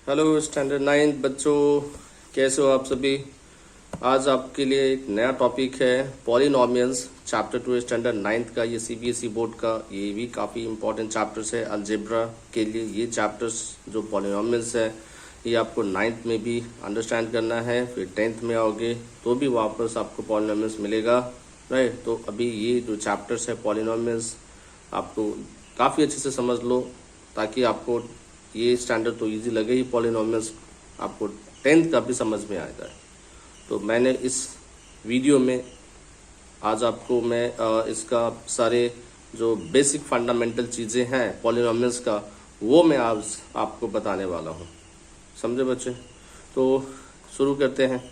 Hello standard 9 बच्चों, कैसे हो आप सभी। आज आपके लिए एक नया टॉपिक है पॉलिनॉमियल्स, चैप्टर 2 स्टैंडर्ड 9 का। ये सीबीएसई बोर्ड का ये भी काफ़ी इंपॉर्टेंट चैप्टर्स है अलजेब्रा के लिए। ये चैप्टर्स जो पॉलिनॉमियल्स है ये आपको 9th में भी अंडरस्टैंड करना है, फिर 10th में आओगे तो भी वापस आपको पॉलिनॉमियल्स मिलेगा, राइट। तो अभी ये जो चैप्टर्स है पॉलिनॉमियल्स आपको काफ़ी अच्छे से समझ लो, ताकि आपको ये स्टैंडर्ड तो इजी लगे ही, पॉलिनॉमियल्स आपको 10th का भी समझ में आएगा। तो मैंने इस वीडियो में आज आपको मैं इसका सारे जो बेसिक फंडामेंटल चीज़ें हैं पॉलिनॉमियल्स का, वो मैं आज आपको बताने वाला हूँ, समझे बच्चे। तो शुरू करते हैं,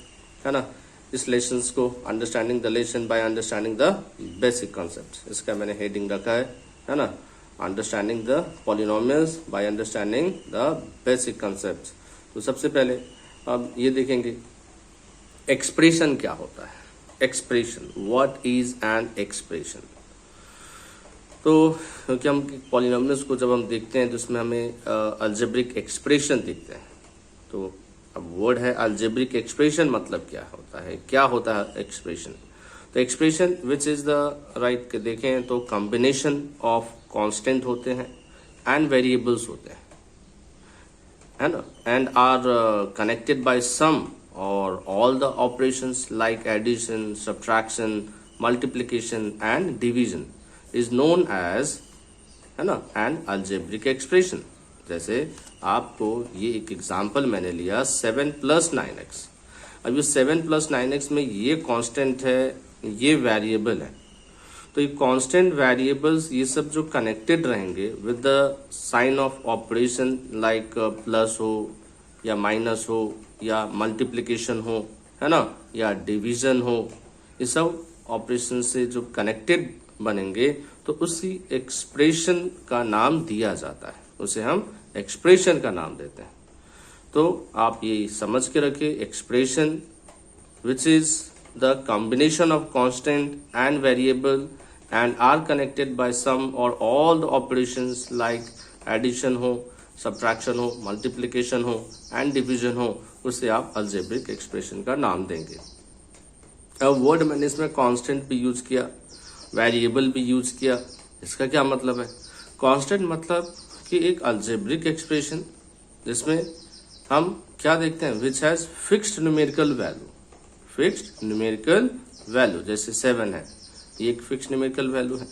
है ना, इस लेसन्स को, understanding the lesson by understanding the basic concept. इसका मैंने हेडिंग रखा है ना, understanding the polynomials by understanding the basic concepts. तो सबसे पहले अब ये देखेंगे एक्सप्रेशन क्या होता है। Expression, what is an expression. तो क्योंकि हम पॉलिनॉमियल्स को जब हम देखते हैं तो उसमें हमें अलजेब्रिक एक्सप्रेशन दिखते हैं। तो अब वर्ड है अलजेब्रिक एक्सप्रेशन, मतलब क्या होता है, क्या होता है एक्सप्रेशन। तो expression which is the right के देखें तो कॉम्बिनेशन ऑफ कांस्टेंट होते हैं एंड वेरिएबल्स होते हैं, है ना, and are connected by sum और all the operations like addition, subtraction, multiplication and division is known as, है ना, एन अलजेब्रिक एक्सप्रेशन। जैसे आपको ये एक एग्जांपल मैंने लिया 7 + 9x। अब ये 7 + 9x में ये कांस्टेंट है, ये वेरिएबल है। तो ये कांस्टेंट वेरिएबल्स ये सब जो कनेक्टेड रहेंगे with the sign of operation like plus हो या माइनस हो या मल्टीप्लिकेशन हो, है ना, या डिवीजन हो, ये सब ऑपरेशन से जो कनेक्टेड बनेंगे तो उसी एक्सप्रेशन का नाम दिया जाता है, उसे हम एक्सप्रेशन का नाम देते हैं। तो आप ये समझ के रखिए, expression which is the combination of constant and variable and are connected by some or all the operations like addition हो, subtraction हो, multiplication हो and division हो, उसे आप algebraic expression का नाम देंगे। अब वर्ड मैंने इसमें कांस्टेंट भी यूज किया, वेरिएबल भी यूज किया। इसका क्या मतलब है? कांस्टेंट मतलब कि एक अलजेब्रिक एक्सप्रेशन जिसमें हम क्या देखते हैं, which has fixed numerical value, fixed numerical value. जैसे 7 है, ये एक फिक्स्ड न्यूमेरिकल वैल्यू है।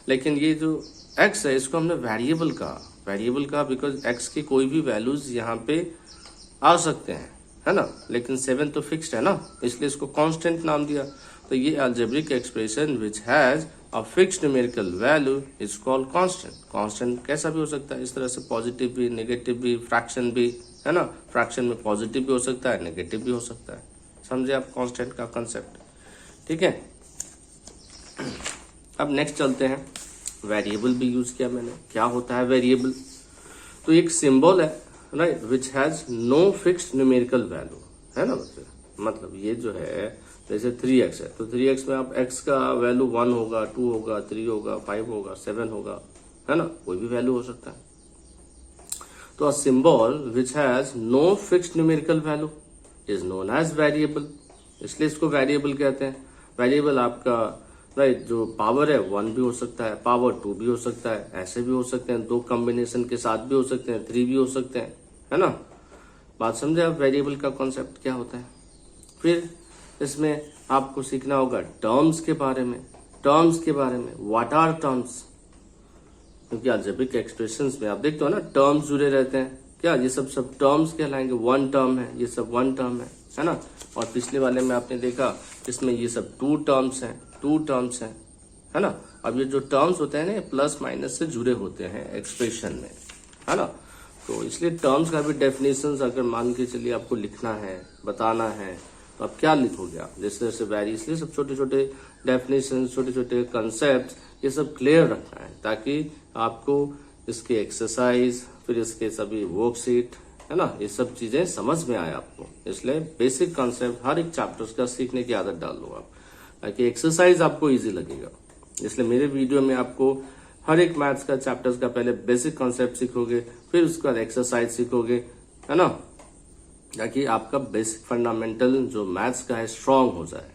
लेकिन ये जो x है इसको हमने वेरिएबल कहा बिकॉज x की कोई भी वैल्यूज यहाँ पे आ सकते हैं, है ना। लेकिन 7 तो फिक्स्ड है ना, इसलिए इसको कांस्टेंट नाम दिया। तो ये algebraic expression which has a fixed numerical value is called constant. Constant कैसा भी हो सकता है, इस तरह से पॉजिटिव भी, नेगेटिव भी, फ्रैक्शन भी, है ना। फ्रैक्शन में पॉजिटिव भी हो सकता है, नेगेटिव भी हो सकता है। समझे आप कांस्टेंट का कंसेप्ट, ठीक है। अब नेक्स्ट चलते हैं, वेरिएबल भी यूज किया मैंने। क्या होता है वेरिएबल? तो एक सिंबल है, right, which has no fixed numerical value, है ना बच्चे। मतलब ये जो है जैसे 3x है, तो 3x में आप x का वैल्यू 1 होगा, 2 होगा, 3 होगा, 5 होगा, 7 होगा, है ना, कोई भी वैल्यू हो सकता है। तो a symbol which has no fixed numerical value is known as variable, इसलिए इसको वेरिएबल कहते हैं। वेरिएबल आपका राइट जो पावर है 1 भी हो सकता है, पावर 2 भी हो सकता है, ऐसे भी हो सकते हैं, 2 कॉम्बिनेशन के साथ भी हो सकते हैं, 3 भी हो सकते हैं, है ना। बात समझे आप, वेरिएबल का कॉन्सेप्ट क्या होता है। फिर इसमें आपको सीखना होगा टर्म्स के बारे में। टर्म्स के बारे में, व्हाट आर टर्म्स, क्योंकि अलजेब्रिक एक्सप्रेशंस में आप देखते हो ना टर्म्स जुड़े रहते हैं। क्या ये सब टर्म्स कहलाएंगे। 1 टर्म है, ये सब 1 टर्म है ना। और पिछले वाले में आपने देखा इसमें ये सब 2 टर्म्स हैं, 2 टर्म्स हैं, है ना। अब ये जो टर्म्स होते हैं ना प्लस माइनस से जुड़े होते हैं एक्सप्रेशन में, है ना। तो इसलिए टर्म्स का भी डेफिनेशन अगर मान के चलिए आपको लिखना है, बताना है, तो आप क्या लिखोगे आप, जैसे जैसे वैरी, इसलिए सब छोटे छोटे डेफिनेशन, छोटे छोटे कंसेप्ट ये सब क्लियर रखना है, ताकि आपको इसके एक्सरसाइज, फिर इसके सभी वर्कशीट, है ना, ये सब चीजें समझ में आए आपको। इसलिए बेसिक कॉन्सेप्ट हर एक चैप्टर्स का सीखने की आदत डाल लो आप, ताकि एक्सरसाइज आपको इजी लगेगा। इसलिए मेरे वीडियो में आपको हर एक मैथ्स का चैप्टर्स का पहले बेसिक कॉन्सेप्ट सीखोगे, फिर उसके बाद एक्सरसाइज सीखोगे, है ना। ताकि आपका बेसिक फंडामेंटल जो मैथ्स का है स्ट्रांग हो जाए।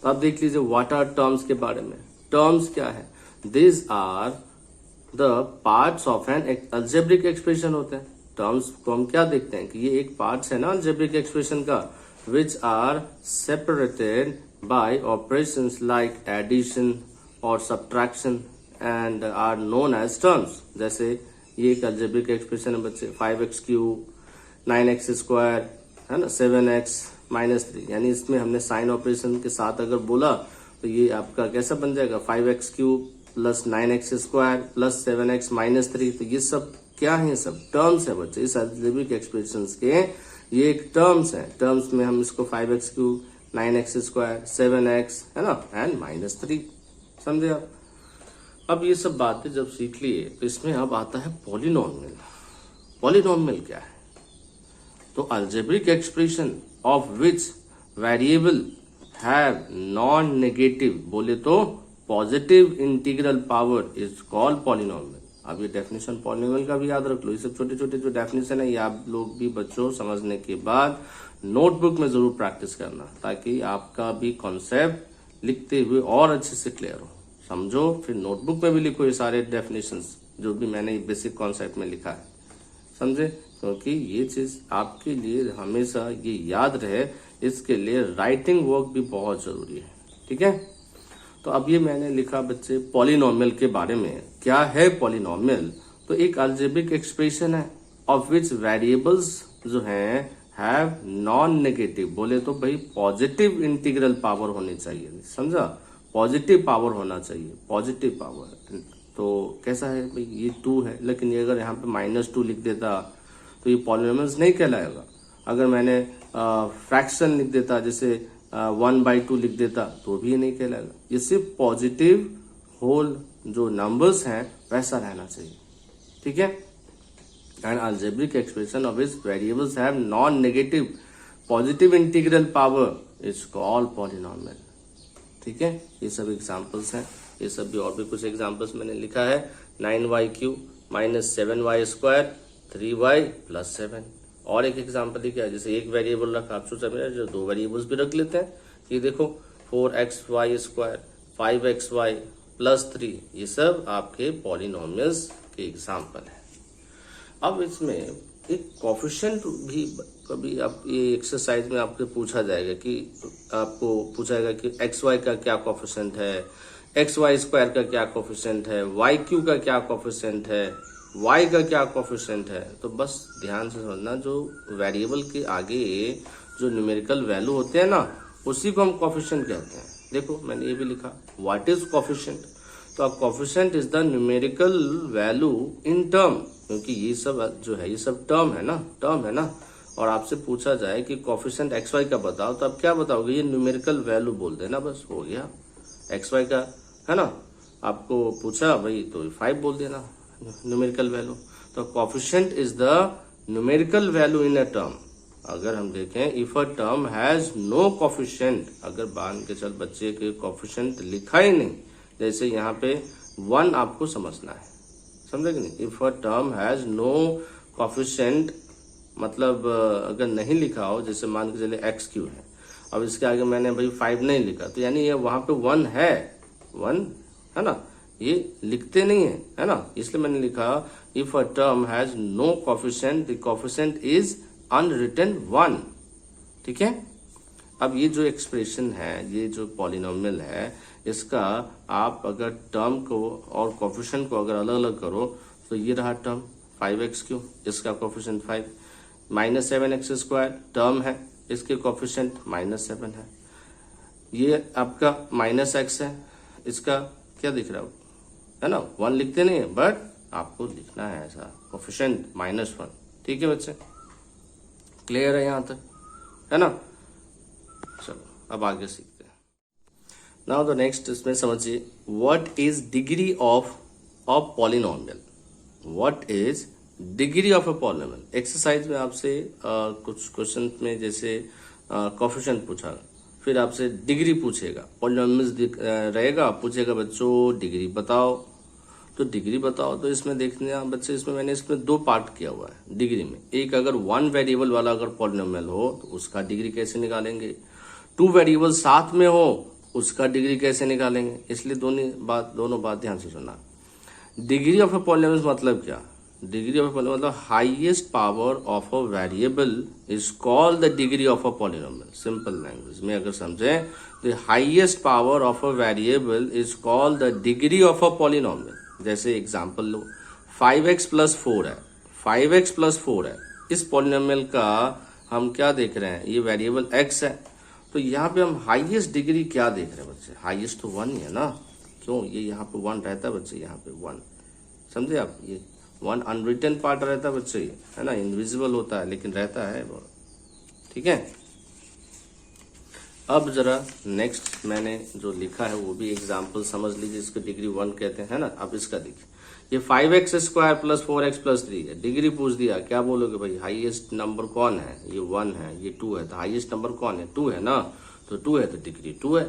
तो आप देख लीजिए व्हाट आर टर्म्स के बारे में। टर्म्स क्या है? This are the parts of an algebraic expression होते हैं। टर्म्स को हम क्या देखते हैं कि ये एक पार्ट्स है ना अलजेब्रिक एक्सप्रेशन का, which are separated by operations like addition और subtraction and are known as terms. जैसे ये एक अलजेब्रिक एक्सप्रेशन है बच्चे, 5x क्यूब 9x स्क्वायर है ना, 7x -3, यानी इसमें हमने साइन ऑपरेशन के साथ अगर बोला तो ये आपका कैसा बन जाएगा, 5x cube plus 9x square plus 7x -3। तो ये सब क्या है? सब टर्म्स है बच्चे। इस अलजेब्रिक एक्सप्रेशंस के ये एक टर्म्स है। टर्म्स में हम इसको 5x cube 9x square 7x है ना एंड -3, समझे आप? अब ये सब बातें जब सीख लिए तो इसमें अब आता है पॉलिनोमियल। पॉलिनोमियल क्या है? तो algebraic expression of which variable have non negative, बोले तो positive integral power is called polynomial. अब ये डेफिनेशन पॉलिनोमियल का भी याद रख लो। ये सब छोटे छोटे जो डेफिनेशन है ये आप लोग भी बच्चों समझने के बाद नोटबुक में जरूर प्रैक्टिस करना, ताकि आपका भी कॉन्सेप्ट लिखते हुए और अच्छे से क्लियर हो। समझो, फिर नोटबुक में भी लिखो ये सारे डेफिनेशंस जो भी मैंने बेसिक कॉन्सेप्ट में लिखा है, समझे? क्योंकि ये चीज आपके लिए हमेशा ये याद रहे, इसके लिए राइटिंग वर्क भी बहुत जरूरी है। ठीक है, तो अब ये मैंने लिखा बच्चे पॉलिनोमियल के बारे में। क्या है पॉलिनोमियल? तो एक अलजेब्रिक एक्सप्रेशन है ऑफ विच वेरिएबल्स जो हैं हैव नॉन नेगेटिव, बोले तो भाई पॉजिटिव इंटीग्रल पावर होनी चाहिए, समझा? पॉजिटिव पावर होना चाहिए, पॉजिटिव पावर। तो कैसा है भाई, ये 2 है, लेकिन ये अगर यहाँ पे -2 लिख देता तो ये पॉलिनोमियल्स नहीं कहलाएगा। अगर मैंने फ्रैक्शन लिख देता, जैसे 1/2 लिख देता, तो भी ये नहीं कहलाएगा। ये सिर्फ पॉजिटिव होल जो नंबर्स हैं वैसा रहना चाहिए। ठीक है, and algebraic expression of its variables have non negative positive integral power is called polynomial. ठीक है, ये सब एग्जांपल्स हैं। ये सब भी और भी कुछ एग्जांपल्स मैंने लिखा है। 9y cube -7y square 3y + 7। और एक एग्जांपल लिखा है, जैसे एक वेरिएबल रखा, आप सोचा मेरा जो 2 वेरिएबल्स भी रख लेते हैं। ये देखो 4xy स्क्वायर 5xy + 3, ये सब आपके पॉलिनोमियल्स के एग्जांपल है। अब इसमें एक कोफिशिएंट भी कभी आप ये एक्सरसाइज में आपको पूछा जाएगा कि आपको पूछाएगा कि xy का क्या कोफिशिएंट है, xy स्क्वायर का क्या कोफिशिएंट है, yq का क्या कोफिशिएंट है, y का क्या कोफिशिएंट है। तो बस ध्यान से समझना, जो वेरिएबल के आगे जो न्यूमेरिकल वैल्यू होते हैं ना, उसी को हम कोफिशिएंट कहते हैं। देखो मैंने ये भी लिखा, व्हाट इज कोफिशिएंट? तो अब coefficient is the numerical value in term, क्योंकि ये सब जो है ये सब टर्म है ना। और आपसे पूछा जाए कि कोफिशिएंट xy का बताओ, तो आप क्या बताओगे? ये न्यूमेरिकल वैल्यू बोल देना, बस हो गया। xy का है ना, आपको पूछा भाई तो 5 बोल देना न्यूमेरिकल वैल्यू। तो coefficient is the numerical value in a term. अगर हम देखें, if a term has no coefficient, अगर मान के चल बच्चे के कोफिशिएंट लिखा ही नहीं, जैसे यहाँ पे 1 आपको समझना है, समझे कि नहीं? If a term has no coefficient, मतलब अगर नहीं लिखा हो, जैसे मान के चले x³ है, अब इसके आगे मैंने भाई 5 नहीं लिखा, तो यानी ये वहां पे 1 है ना, ये लिखते नहीं है ना, इसलिए मैंने लिखा if a term has no coefficient the coefficient is unwritten 1। ठीक है, अब ये जो एक्सप्रेशन है, ये जो पॉलिनोमियल है, इसका आप अगर टर्म को और कोफिशिएंट को अगर अलग अलग करो तो ये रहा टर्म 5x³, इसका कोफिशिएंट 5, -7x स्क्वायर टर्म है, इसके कोफिशिएंट -7 है। ये आपका -x है, इसका क्या दिख रहा है ना, 1 लिखते नहीं है, बट आपको लिखना है ऐसा कोफिशिएंट -1। ठीक है बच्चे, क्लियर है यहाँ तक, है ना? चलो अब आगे सीखते हैं। नाउ द नेक्स्ट, इसमें समझिए what is degree of polynomial. What is degree of a polynomial? Exercise में आपसे कुछ क्वेश्चन में जैसे कोफिशिएंट पूछा, फिर आपसे डिग्री पूछेगा, पॉलिनोमियल्स रहेगा, पूछेगा बच्चों डिग्री बताओ। तो डिग्री बताओ। तो इसमें देखने आप बच्चे, इसमें मैंने इसमें दो पार्ट किया हुआ है डिग्री में। एक, अगर वन वेरिएबल वाला अगर पॉलिनोमियल हो तो उसका डिग्री कैसे निकालेंगे, टू वेरिएबल साथ में हो उसका डिग्री कैसे निकालेंगे। इसलिए दोनों बात ध्यान से सुनना। डिग्री ऑफ ए पॉलिनोमियल मतलब क्या, डिग्री ऑफ ए पॉलिनोमियल मतलब highest power of a variable is called the degree of a polynomial. Simple language में अगर समझें, the highest power of a variable is called the degree of a polynomial. जैसे example लो, 5x plus 4 है, 5x plus 4 है। इस polynomial का हम क्या देख रहे हैं, ये वेरिएबल x है, तो यहाँ पे हम हाईएस्ट डिग्री क्या देख रहे हैं बच्चे, हाईएस्ट तो 1 ही है ना। क्यों, ये यहाँ पे 1 रहता है बच्चे, यहाँ पे 1, समझे आप। ये 1 अनरिटन पार्ट रहता है बच्चे, है ना, इनविजिबल होता है लेकिन रहता है, ठीक है। अब जरा नेक्स्ट मैंने जो लिखा है वो भी एग्जाम्पल समझ लीजिए, इसको डिग्री 1 कहते हैं ना। अब इसका देखिए, ये 5x square plus 4x plus 3 है, डिग्री पूछ दिया, क्या बोलोगे भाई, हाईएस्ट नंबर कौन है, ये 1 है, ये 2 है, तो हाईएस्ट नंबर कौन है, 2 है ना, तो 2 है तो डिग्री 2 है।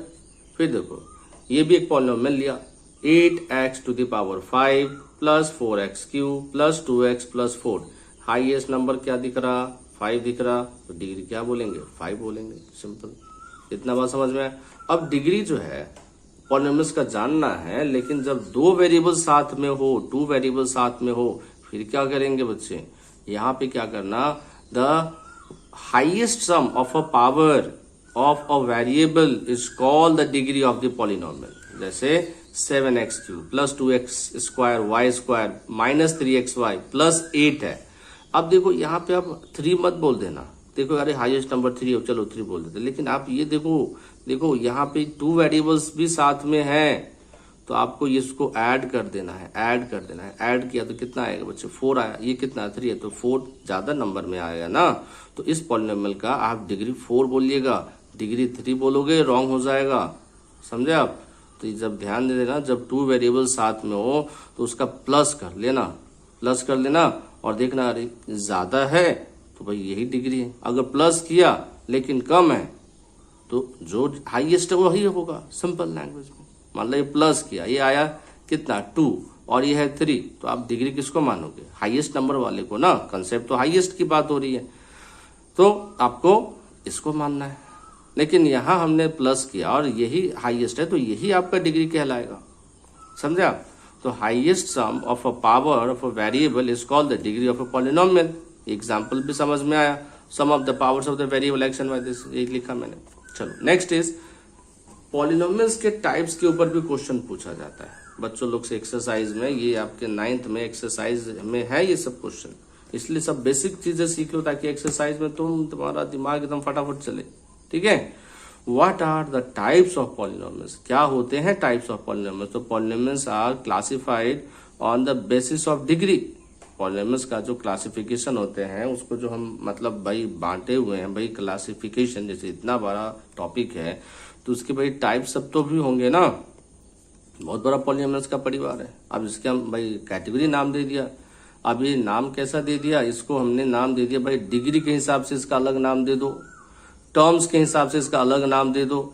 फिर देखो, ये भी एक पॉलिनोमियल लिया, 8x to the power 5 plus 4x cube plus 2x plus 4, highest number क्या दिख रहा, 5 दिख रहा, तो डिग्री क्या बोलेंगे, 5 बोलेंगे। सिंपल, इतना बात समझ में आया। अब डिग्री जो है पॉलिनोमियल्स का जानना है, लेकिन जब दो वेरिएबल साथ में हो, टू वेरिएबल साथ में हो, फिर क्या करेंगे बच्चे, यहाँ पे क्या करना, the highest sum of a power of a variable is called the degree of the polynomial. जैसे 7x cube plus 2x square y square minus 3xy plus 8 है। अब देखो यहाँ पे आप 3 मत बोल देना, देखो अरे हाईएस्ट नंबर 3 है, चलो 3 बोल देते, लेकिन आप ये देखो यहाँ पे 2 वेरिएबल्स भी साथ में हैं, तो आपको इसको ऐड कर देना है, ऐड किया तो कितना आएगा बच्चे, 4 आया, ये कितना 3 है, तो 4 ज्यादा नंबर में आएगा ना। तो इस पॉलिनोमियल का आप डिग्री 4 बोलिएगा, डिग्री 3 बोलोगे रॉन्ग हो जाएगा, समझे आप। तो जब ध्यान दे देना, जब 2 वेरिएबल साथ में हो तो उसका प्लस कर लेना और देखना अरे ज्यादा है तो भाई यही डिग्री है। अगर प्लस किया लेकिन कम है तो जो हाईएस्ट है वो वही होगा। सिंपल लैंग्वेज में मान लो ये प्लस किया, ये आया कितना 2 और ये है 3, तो आप डिग्री किसको मानोगे, हाईएस्ट नंबर वाले को ना। कंसेप्ट तो हाईएस्ट की बात हो रही है, तो आपको इसको मानना है। लेकिन यहाँ हमने प्लस किया और यही हाईएस्ट है, तो यही आपका डिग्री कहलाएगा, समझे आप। तो highest sum of a power of a variable is called the degree of a polynomial. Example भी समझ में आया, sum of the powers of the variable X and Y, this ये लिखा मैंने। चलो नेक्स्ट इज पॉलिनोमियल्स के टाइप्स के ऊपर भी क्वेश्चन पूछा जाता है बच्चों लोग से एक्सरसाइज में। ये आपके 9th में एक्सरसाइज में है ये सब क्वेश्चन, इसलिए सब बेसिक चीजें सीख लो ताकि एक्सरसाइज में तुम्हारा दिमाग एकदम फटाफट चले, ठीक है। What are the types of polynomials, क्या होते हैं टाइप्स ऑफ पॉलिनोमियल्स। तो polynomials are classified on the basis of degree. Polynomials का जो क्लासिफिकेशन होते हैं उसको जो हम मतलब भाई बांटे हुए हैं भाई क्लासिफिकेशन, जैसे इतना बड़ा टॉपिक है तो उसके भाई टाइप सब तो भी होंगे ना, बहुत बड़ा पॉलिनोमियल्स का परिवार है। अब इसके हम भाई कैटेगरी नाम दे दिया, अब ये नाम कैसा दे दिया, इसको हमने नाम दे दिया भाई डिग्री के हिसाब से इसका अलग नाम दे दो, टर्म्स के हिसाब से इसका अलग नाम दे दो,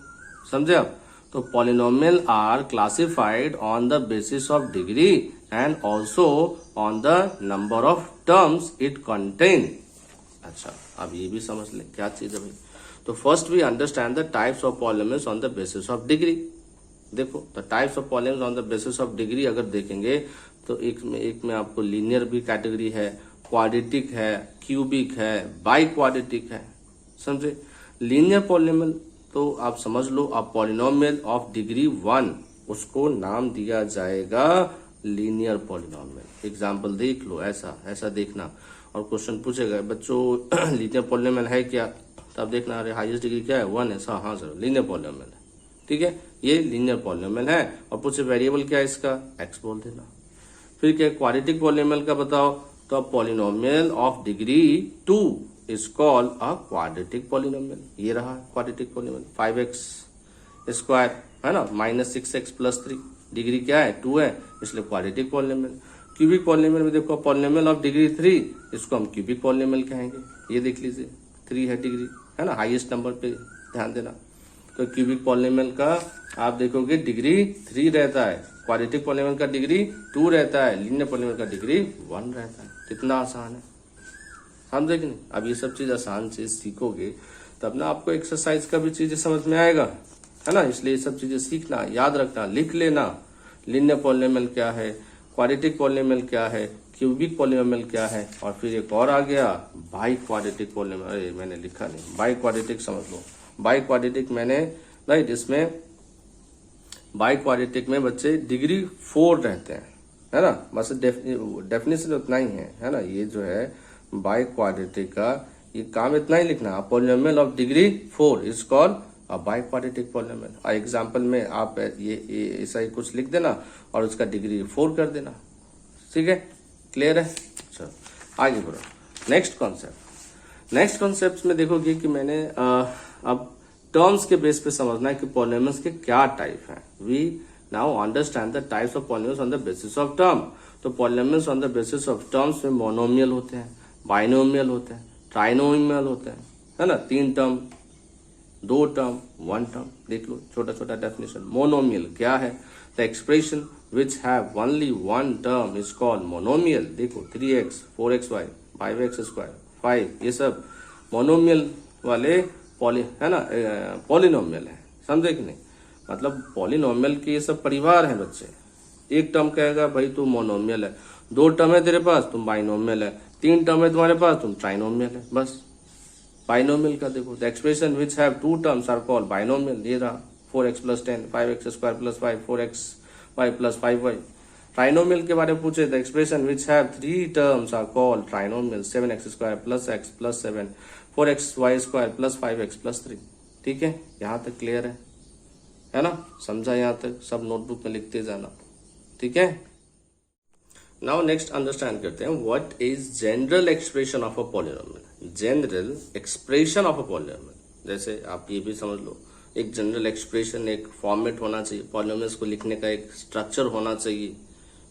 समझे आप। तो polynomial are classified on the basis of degree and also on the number of terms it contain. अच्छा, अब ये भी समझ ले क्या चीज है भाई। तो first we understand the types of polynomials on the basis of degree. देखो the types of polynomials on the basis of degree अगर देखेंगे तो एक में आपको लीनियर भी कैटेगरी है, क्वाड्रेटिक है, क्यूबिक है, बाई क्वाड्रेटिक है, समझे। लीनियर पॉलिनोमियल तो आप समझ लो, आप पॉलिनोमियल ऑफ डिग्री 1 उसको नाम दिया जाएगा लीनियर पॉलिनोमियल। एग्जाम्पल देख लो, ऐसा देखना और क्वेश्चन पूछेगा बच्चों लीनियर पॉलिनोमियल है क्या, तब देखना अरे हाईएस्ट डिग्री क्या है 1 है, हाँ सर लीनियर पॉलिनोमियल है, ठीक है, ये लीनियर पॉलिनोमियल है। और पूछे वेरिएबल क्या है इसका, x बोल देना। फिर क्या क्वाड्रेटिक पॉलिनोमियल का बताओ, तो polynomial of degree 2 is called a quadratic polynomial. ये रहा क्वाड्रेटिक पॉलिनोमियल, 5x स्क्वायर है ना माइनस 6x प्लस 3, डिग्री क्या है 2 है, इसलिए क्वाड्रेटिक पॉलिनोमियल। क्यूबिक पॉलिनोमियल में देखो पॉलिनोमियल ऑफ डिग्री 3, इसको हम क्यूबिक पॉलिनोमियल कहेंगे। ये देख लीजिए 3 है डिग्री, है ना, हाईएस्ट नंबर पे ध्यान देना। तो क्यूबिक पॉलिनोमियल का आप देखोगे डिग्री 3 रहता है, क्वाड्रेटिक पॉलीनोमियल का डिग्री 2 रहता है, लीनियर पॉलीनोमियल का डिग्री 1 रहता है। कितना आसान है, समझे कि नहीं। अब ये सब चीज आसान चीज सीखोगे तब ना आपको एक्सरसाइज का भी चीजें समझ में आएगा, है ना। इसलिए ये सब चीजें सीखना, याद रखना, लिख लेना। लीनियर पॉलीनोमियल क्या है, क्वाड्रेटिक पॉलीनोमियल क्या है, क्यूबिक पॉलीनोमियल क्या है, और फिर एक और आ गया बाई क्वाड्रेटिक पॉलीनोमियल। अरे मैंने लिखा नहीं, बाई क्वाड्रेटिक समझ लो। बाई क्वाड्रेटिक मैंने राइट, इसमें बाई क्वाड्रेटिक में बच्चे डिग्री 4 रहते हैं, है ना। बस डेफिनेशन उतना ही है ना। ये जो है बाई क्वाड्रेटिक का ये काम इतना ही लिखना, polynomial of degree 4 is called a by quadratic polynomial. Example में आप ये ऐसा ही कुछ लिख देना और उसका डिग्री 4 कर देना, ठीक है। क्लियर है, चलो आगे बढ़ो। नेक्स्ट कॉन्सेप्ट में देखोगे कि मैंने अब टर्म्स के बेस पे समझना है कि पॉलीनोमियल्स के क्या टाइप हैं। We now understand the types of polynomials on the basis of term. तो polynomials on the basis of terms में मोनोमियल होते हैं, बाइनोमियल होते हैं, ट्राइनोमियल होते हैं, है ना। 3 टर्म, 2 टर्म, 1 टर्म। देख लो छोटा छोटा डेफिनेशन। मोनोमियल क्या है, the expression which have only 1 term is called monomial. देखो 3x 4xy 5x² 5, ये सब मोनोमियल वाले है ना, पॉलिनोमियल है, समझे कि नहीं। मतलब पॉलिनोमियल के ये सब परिवार हैं बच्चे। एक टर्म कहेगा भाई तू मोनोमियल है, 2 टर्म है तेरे पास तुम बाइनोमियल है, 3 टर्म है तुम्हारे पास तुम ट्राइनोमियल है। बस बाइनोमियल का देखो, the expression which have 2 terms are called binomial. ये रहा 4x + 10 5x² + 5 4xy + 5y। Trinomial के बारे में पूछे, the expression which have 3 terms are called trinomial. 7x² + x + 7 4xy² + 5x + 3। ठीक है, यहाँ तक क्लियर है ना, समझा। यहाँ तक सब नोटबुक में लिखते जाना, ठीक है। नाउ नेक्स्ट अंडरस्टैंड करते हैं what is general expression of a polynomial. General expression of a polynomial, जैसे आप ये भी समझ लो, एक जनरल एक्सप्रेशन, एक फॉर्मेट होना चाहिए पॉलिनोमियल्स को लिखने का, एक स्ट्रक्चर होना चाहिए।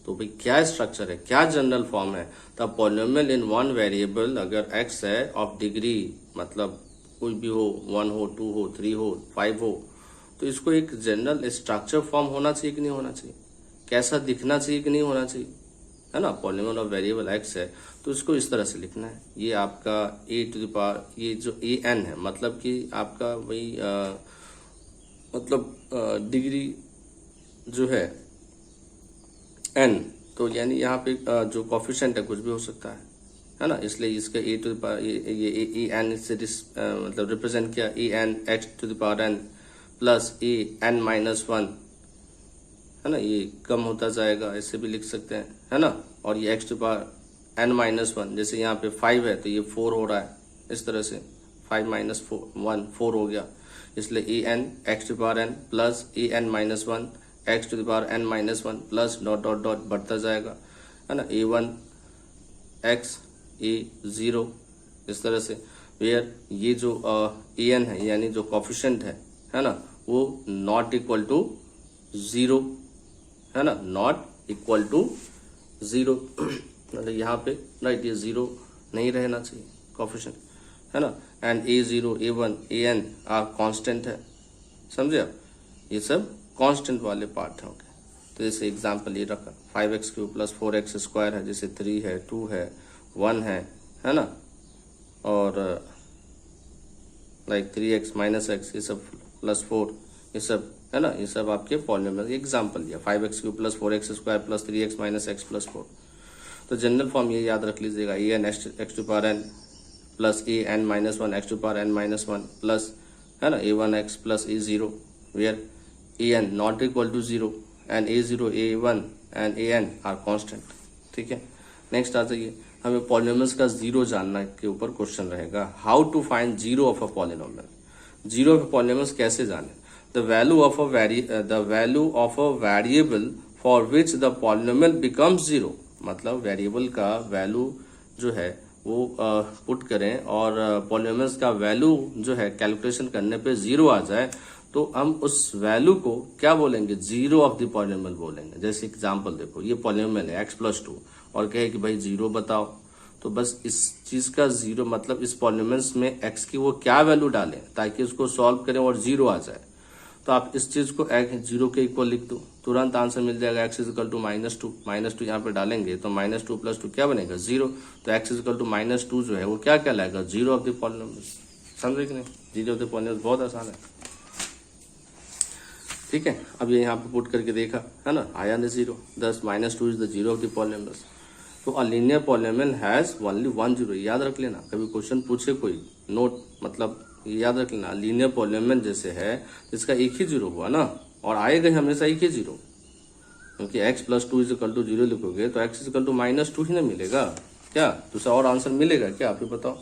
तो भाई क्या स्ट्रक्चर है, क्या जनरल फॉर्म है। तो पॉलिनोमियल इन 1 वेरिएबल अगर x है ऑफ डिग्री, मतलब कोई भी हो, 1 हो, 2 हो, 3 हो, 5 हो, तो इसको एक जनरल स्ट्रक्चर फॉर्म होना चाहिए कि नहीं होना चाहिए, कैसा दिखना चाहिए कि नहीं होना चाहिए, है ना। पॉलिनोमियल ऑफ वेरिएबल x है तो इसको इस तरह से लिखना है। ये आपका a⁴, ये जो an है मतलब कि आपका वही मतलब डिग्री जो है n, तो यानी यहाँ पे जो कॉफिशिएंट है कुछ भी हो सकता है ना। इसलिए इसका ये an से मतलब रिप्रेजेंट किया, an x⁴n प्लस an-1, है ना। ये कम होता जाएगा, ऐसे भी लिख सकते हैं, है ना। और ये x⁴n-1, जैसे यहाँ पे 5 है तो ये 4 हो रहा है, इस तरह से 5 - 1 4 हो गया। इसलिए an x⁴n plus an-1 x⁴n-1 plus dot dot dot बढ़ता जाएगा, है ना। a1 x a0, इस तरह से। वेयर ये जो an है यानी जो कॉफिशिएंट है ना, वो नॉट इक्वल टू 0, है ना, नॉट इक्वल टू 0। मतलब यहाँ पे राइट ये 0 नहीं रहना चाहिए कॉफिशिएंट, है ना। And a0 a1 an are constant है, समझे आप। ये सब कांस्टेंट वाले पार्ट हैं। तो जैसे एग्जांपल ये रखा 5x³ + 4x² है, जैसे 3 है, 2 है, 1 है ना। और लाइक 3x - x, ये सब +4, ये सब है ना, ये सब आपके पॉलिनोमियल एग्जांपल दिया। 5x³ + 4x² + 3x - x + 4। तो जनरल फॉर्म ये याद रख लीजिएगा, an x⁴n plus an-1 x⁴n-1 plus, है ना, a1x plus a0, where an not equal to 0 and a0 a1 and an are constant. ठीक है, नेक्स्ट आ जाइए, हमें पॉलिनोमियल्स का जीरो जानना के ऊपर क्वेश्चन रहेगा। How to find zero of a polynomial. Zero of polynomials कैसे जाने। The value of a variable for which the polynomial becomes zero, मतलब वेरिएबल का वैल्यू जो है वो पुट करें और पॉलिनोमियल्स का वैल्यू जो है कैलकुलेशन करने पे जीरो आ जाए, तो हम उस वैल्यू को क्या बोलेंगे, जीरो ऑफ द पॉलिनोमियल बोलेंगे। जैसे एग्जांपल देखो, ये पॉलिनोमियल है x+2 और कहे कि भाई जीरो बताओ, तो बस इस चीज का जीरो मतलब इस पॉलिनोमियल्स में x की वो क्या वैल्यू डालें ताकि उसको सॉल्व करें और जीरो आ जाए। तो आप इस चीज को जीरो के इक्वल लिख दो, तुरंत आंसर मिल जाएगा। एक्स इज इक्वल टू -2, -2 यहाँ पे डालेंगे तो -2 + 2 क्या बनेगा 0, तो एक्स इज इक्वल टू -2 जो है वो क्या कहलाएगा, जीरो ऑफ द पॉलिनोमियल। समझे कि नहीं, जीरो ऑफ द पॉलिनोमियल बहुत आसान है, ठीक है। अब ये यहाँ पे पुट करके देखा है ना, आया ना जीरो, दस -2 is the zero of the polynomial. तो a linear polynomial has only one zero, याद रख लेना, कभी क्वेश्चन पूछे कोई नोट, मतलब याद रख लेना, लीनियर पॉलिनोमियल जैसे है जिसका एक ही जीरो हुआ ना, और आएगा हमेशा एक ही जीरो, क्योंकि x + 2 = 0 लिखोगे तो x = -2 ही ना मिलेगा क्या, दूसरा और आंसर मिलेगा क्या, आप ही बताओ।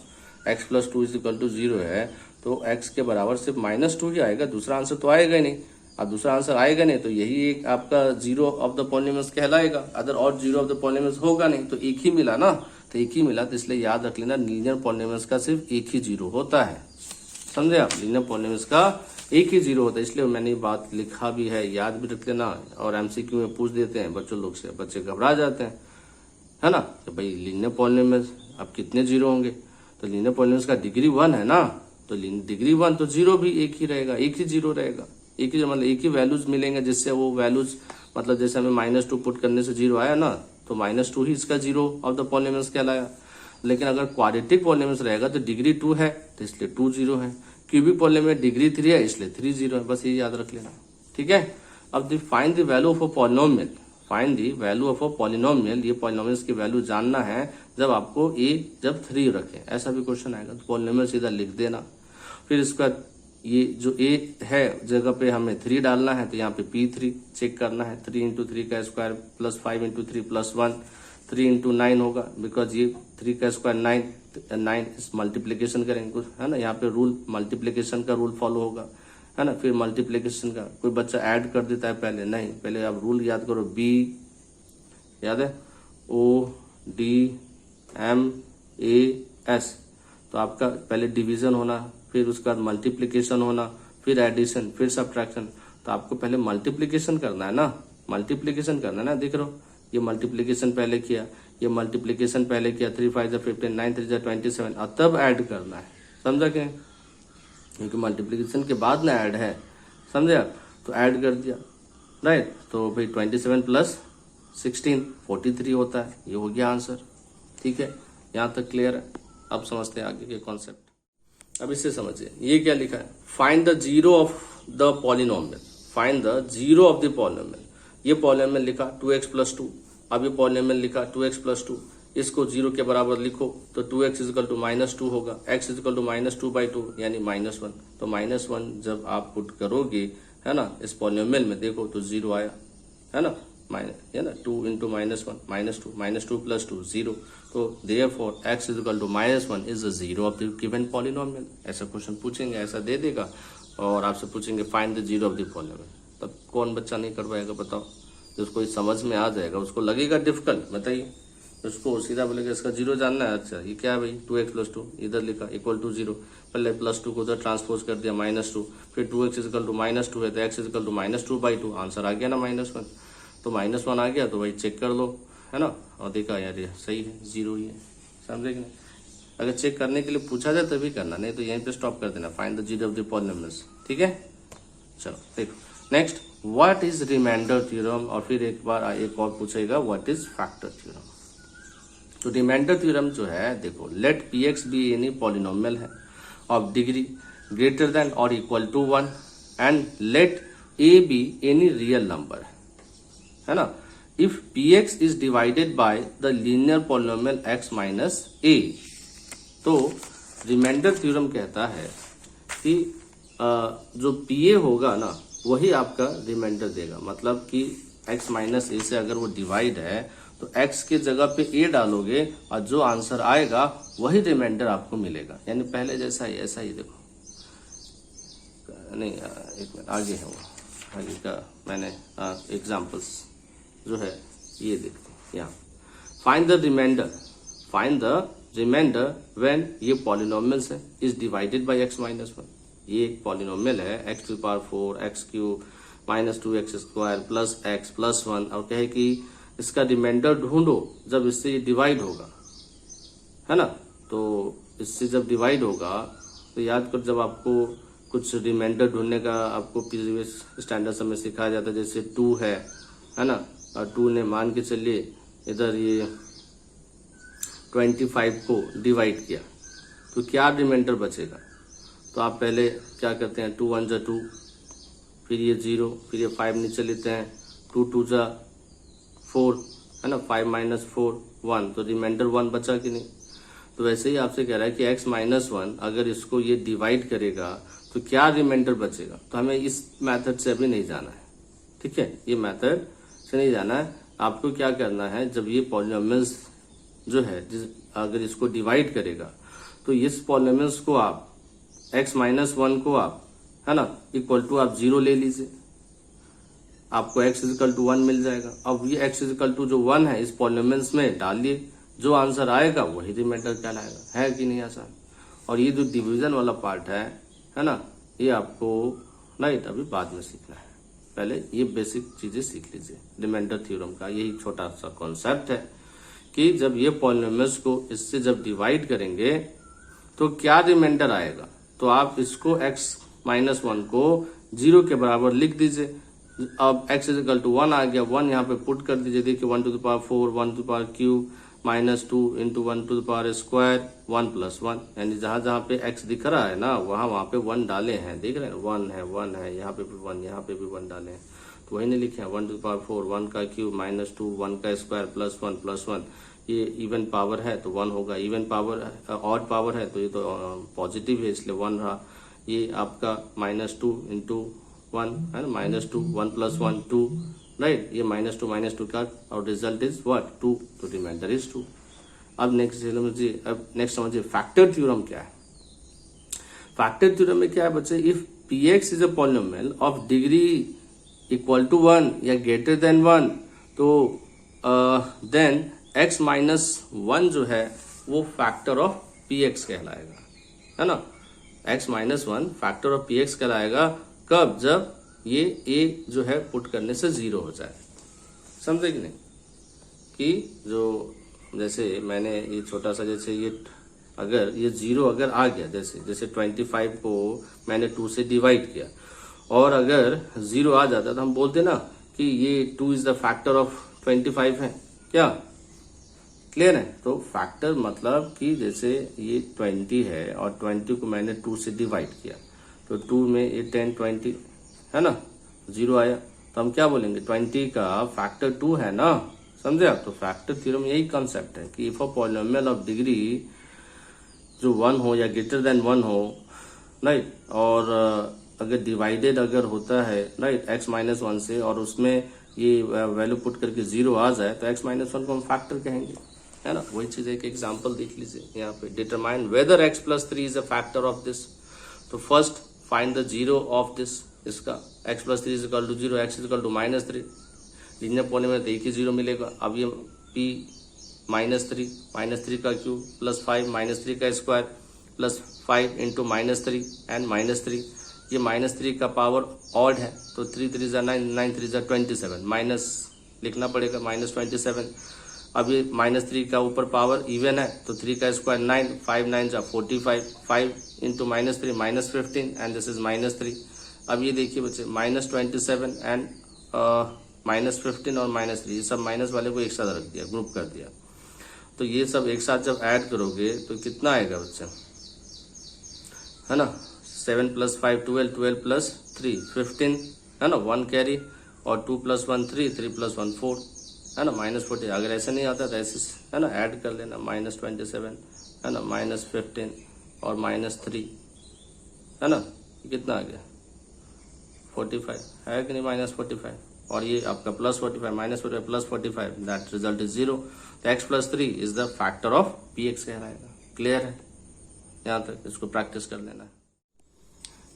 x + 2 = 0 है तो x के बराबर सिर्फ -2 ही आएगा, दूसरा आंसर तो आएगा ही नहीं। अब दूसरा आंसर आएगा नहीं तो यही एक आपका जीरो ऑफ द पॉलिनोमियल्स कहलाएगा, अदर और जीरो ऑफ द पॉलिनोमियल्स होगा नहीं, तो एक ही मिला ना, तो एक ही मिला, तो इसलिए याद रख लेना लीनियर पॉलिनोमियल्स का सिर्फ एक ही जीरो होता है। समझे आप, लीनियर पॉलिनोमियल्स का एक ही जीरो होता है, इसलिए मैंने ये बात लिखा भी है, याद भी रख लेना। और एमसीक्यू में पूछ देते हैं बच्चों लोग से, बच्चे घबरा जाते हैं है ना, तो भाई लीनियर पॉलिनोमियल्स अब कितने जीरो होंगे, तो लीनियर पॉलिनोमियल्स का डिग्री 1 है ना, तो डिग्री 1 तो जीरो भी एक ही रहेगा, एक ही जीरो रहेगा, एक ही मतलब एक ही वैल्यूज मिलेंगे, जिससे वो वैल्यूज मतलब जैसे हमें -2 पुट करने से जीरो आया ना, तो -2 ही इसका जीरो ऑफ द पॉलिनोमियल्स कहलाया। लेकिन अगर क्वाड्रेटिक पॉलिनोमियल्स रहेगा तो डिग्री 2 है तो इसलिए 2 जीरो है, क्यूबिक पॉलिनोमियल डिग्री 3 है इसलिए 3 जीरो है, बस ये याद रख लेना, ठीक है। अब find the value of a polynomial, find the value of a polynomial, ये पॉलिनोमियल्स की वैल्यू जानना है जब आपको जब 3 रखे, ऐसा भी क्वेश्चन आएगा तो पॉलिनोमियल सीधा लिख देना। फिर इसका ये जो a है जगह पे हमें 3 डालना है, तो यहाँ पे P3 चेक करना है, 3 × 3 का स्क्वायर प्लस 5 × 3 प्लस 1, 3 × 9 होगा, बिकॉज ये 3 का स्क्वायर 9 इस मल्टीप्लीकेशन करेंगे कुछ है ना, यहाँ पे रूल मल्टीप्लीकेशन का रूल फॉलो होगा है ना। फिर मल्टीप्लीकेशन का कोई बच्चा ऐड कर देता है पहले, नहीं, पहले आप रूल याद करो, B याद है, ODMAS, तो आपका पहले डिवीजन होना, फिर उसका बाद मल्टीप्लीकेशन होना, फिर एडिशन, फिर सब्ट्रैक्शन, तो आपको पहले मल्टीप्लीकेशन करना है ना, मल्टीप्लीकेशन करना है ना, देख रहे हो ये मल्टीप्लीकेशन पहले किया, ये मल्टीप्लीकेशन पहले किया, 3 × 5 = 15, 9 × 3 = 27, और तब ऐड करना है, समझा क्या, क्योंकि मल्टीप्लीकेशन के बाद ना ऐड है, समझे आप, तो ऐड कर दिया राइट, तो भाई 27 + 16 43 होता है, ये हो गया आंसर, ठीक है। यहाँ तक क्लियर है, अब समझते हैं आगे के कॉन्सेप्ट। अब इससे समझिए ये क्या लिखा है, find the zero of the polynomial, find the zero of the polynomial, ये पॉलिनोमियल लिखा 2x + 2, अब ये पॉलिनोमियल लिखा 2x + 2, इसको जीरो के बराबर लिखो तो 2x = -2 होगा, x = -2/2 यानी -1, तो -1 जब आप पुट करोगे है ना इस पॉलिनोमियल में, देखो तो जीरो आया है ना, है ना 2 × -1 -2 + 2 0, तो therefore x = -1 is the zero of the given polynomial. ऐसा क्वेश्चन पूछेंगे, ऐसा दे देगा और आपसे पूछेंगे find the zero of the polynomial, तब कौन बच्चा नहीं कर पाएगा बताओ, जिसको समझ में आ जाएगा उसको लगेगा डिफिकल्ट, बताइए, उसको सीधा बोलेगा इसका जीरो जानना है, अच्छा ये क्या है भाई 2x + 2 इधर लिखा = 0, पहले +2 को उधर ट्रांसपोज कर दिया -2, फिर 2x = -2 है तो x = -2/2, आंसर आ गया ना -1, तो -1 आ गया तो भाई चेक कर लो है ना, और देखा यार ये सही है, जीरो ही है, समझे कि नहीं। अगर चेक करने के लिए पूछा जाए तभी करना, नहीं तो यहीं पे स्टॉप कर देना, find the zero of the polynomials, ठीक है। चलो देखो next, what is remainder theorem, और फिर एक बार एक और पूछेगा व्हाट इज फैक्टर थ्योरम। तो रिमाइंडर थ्योरम जो है देखो, let px be any polynomial है ऑफ डिग्री ग्रेटर देन और equal to 1 and let a be any real number, है ना, if px is divided by the linear polynomial x - a, तो remainder theorem कहता है कि जो pa होगा ना वही आपका रिमाइंडर देगा, मतलब कि x - a से अगर वो डिवाइड है तो x के जगह पे a डालोगे और जो आंसर आएगा वही रिमाइंडर आपको मिलेगा, यानी पहले जैसा ही ऐसा ही, देखो नहीं एक मिनट आगे है वो आगे का, मैंने एग्जांपल्स जो है ये देखते हैं यहाँ, फाइंड द रिमाइंडर व्हेन ये पॉलिनोमियल्स है इज डिवाइडेड बाय x - 1, ये एक पॉलिनोमियल है x⁴ x³ -2x² plus x plus 1, और कहे कि इसका रिमाइंडर ढूंढो जब इससे ये डिवाइड होगा, है ना, तो इससे जब डिवाइड होगा तो याद कर जब आपको कुछ रिमाइंडर ढूंढने का आपको प्रीवियस स्टैंडर्ड में सिखाया जाता है, जैसे 2 है ना, और 2 ने मान के चलिए इधर ये 25 को डिवाइड किया तो क्या रिमाइंडर बचेगा। तो आप पहले क्या करते हैं, 2 1 जा 2, फिर ये 0, फिर ये 5 नीचे लेते हैं, 2 2 जा 4 है ना, 5 माइनस 4 1, तो रिमाइंडर 1 बचा कि नहीं। तो वैसे ही आपसे कह रहा है कि x माइनस 1 अगर इसको ये डिवाइड करेगा तो क्या रिमाइंडर बचेगा। तो हमें इस मेथड से अभी नहीं जाना है, ठीक है, ये मेथड से नहीं जाना है। आपको क्या करना है, जब ये पॉलिनोमियल्स जो है अगर इसको डिवाइड करेगा तो इस पॉलिनोमियल्स को आप x माइनस 1 को आप है ना इक्वल टू आप 0 ले लीजिए, आपको x इक्वल टू 1 मिल जाएगा। अब ये x इक्वल टू जो 1 है इस पॉलिनोमियल्स में डालिए, जो आंसर आएगा वही रिमाइंडर कहलाएगा, है कि नहीं आसान। और ये जो डिवीजन वाला पार्ट है ना, ये आपको राइट अभी बाद में सीखना है, पहले ये बेसिक चीजें सीख लीजिए। रिमाइंडर थ्योरम का यही छोटा सा कॉन्सेप्ट है कि जब ये पॉलिनोमियल्स को इससे जब डिवाइड करेंगे तो क्या रिमाइंडर आएगा। तो आप इसको x माइनस 1 को 0 के बराबर लिख दीजिए। अब x इक्वल टू 1 आ गया, 1 यहाँ पे पुट कर दीजिए। देखिए 1 to the power 4, 1 to the power cube minus 2 into 1 to the power square 1 plus 1, यानी जहां जहां पे x दिख रहा है ना वहां पे 1 डाले हैं, देख रहे हैं 1 है यहाँ पे भी 1, यहाँ पे भी 1 डाले हैं, तो वही नहीं लिखे हैं 1 टू द पावर 4, 1 का क्यूब माइनस 2, 1 का स्क्वायर प्लस 1, ये इवन पावर है तो 1 होगा, इवन पावर ऑड पावर है तो ये तो पॉजिटिव है इसलिए 1 रहा। ये आपका माइनस 2 इंटू 1 है ना, माइनस 2, 1 प्लस 1 2, राइट, ये माइनस टू का और रिजल्ट इज व्हाट 2, तो रिमाइंडर इज 2। अब नेक्स्ट समझिए फैक्टर थ्योरम क्या है। फैक्टर थ्योरम में क्या है बच्चे, if px is a polynomial of degree equal to 1 या ग्रेटर देन 1 तो देन x माइनस 1 जो है वो फैक्टर ऑफ px कहलाएगा, है ना। x minus 1 factor of px कहलाएगा कब, जब ये a जो है पुट करने से 0 हो जाए, समझे कि नहीं। कि जो जैसे मैंने ये छोटा सा जैसे ये अगर ये 0 अगर आ गया, जैसे 25 को मैंने 2 से डिवाइड किया और अगर 0 आ जाता तो हम बोलते ना कि ये 2 इज द फैक्टर ऑफ 25 है, क्या क्लियर है। तो फैक्टर मतलब कि जैसे ये 20 है और 20 को मैंने 2 से डिवाइड किया तो 2 में ये 10 20 है ना, 0 आया तो हम क्या बोलेंगे 20 का फैक्टर 2 है ना, समझे आप। तो फैक्टर थ्योरम यही कॉन्सेप्ट है कि if a polynomial of degree जो 1 हो या ग्रेटर देन 1 हो, राइट, और अगर डिवाइडेड अगर होता है राइट x माइनस 1 से और उसमें ये वैल्यू पुट करके 0 आ जाए तो x माइनस 1 को हम फैक्टर कहेंगे, है ना। वही चीज एक एग्जांपल देख लीजिए यहाँ पे, determine whether x plus 3 is a factor of this. तो first find the 0 of this, इसका x plus 3 is equal to 0, x is equal to minus 3, linear polynomial में एक ही 0 मिलेगा। अब ये p माइनस 3 का क्यूब प्लस 5 माइनस 3 का square plus 5 into minus 3 and minus 3, ये माइनस 3 का पावर ऑड है तो 3 3 जा 9, 9 3 जा 27, माइनस लिखना पड़ेगा माइनस 27। अब ये माइनस 3 का ऊपर पावर इवन है तो 3 का स्क्वायर 9, 5 9 जा 45, 5 into minus 3 minus 15 and this is minus 3। अब ये देखिए बच्चे माइनस 27 एंड माइनस 15 और माइनस 3, ये सब माइनस वाले को एक साथ रख दिया, ग्रुप कर दिया। तो ये सब एक साथ जब ऐड करोगे तो कितना आएगा बच्चे, है ना, 7 प्लस 5 12, 12 प्लस 3 15, है ना, 1 कैरी और 2 प्लस 1 3, 3 प्लस 1 4, है ना, माइनस 40। अगर ऐसे नहीं आता तो ऐसे है ना ऐड कर लेना, माइनस 27 है ना, माइनस 15 और माइनस 3, है ना, कितना आ गया 45 है कि नहीं, माइनस 45, और ये आपका plus 45 minus 45 plus 45, that result is 0। तो x plus 3 is the factor of px कहलाएगा। क्लियर है, यहाँ तक इसको प्रैक्टिस कर लेना है।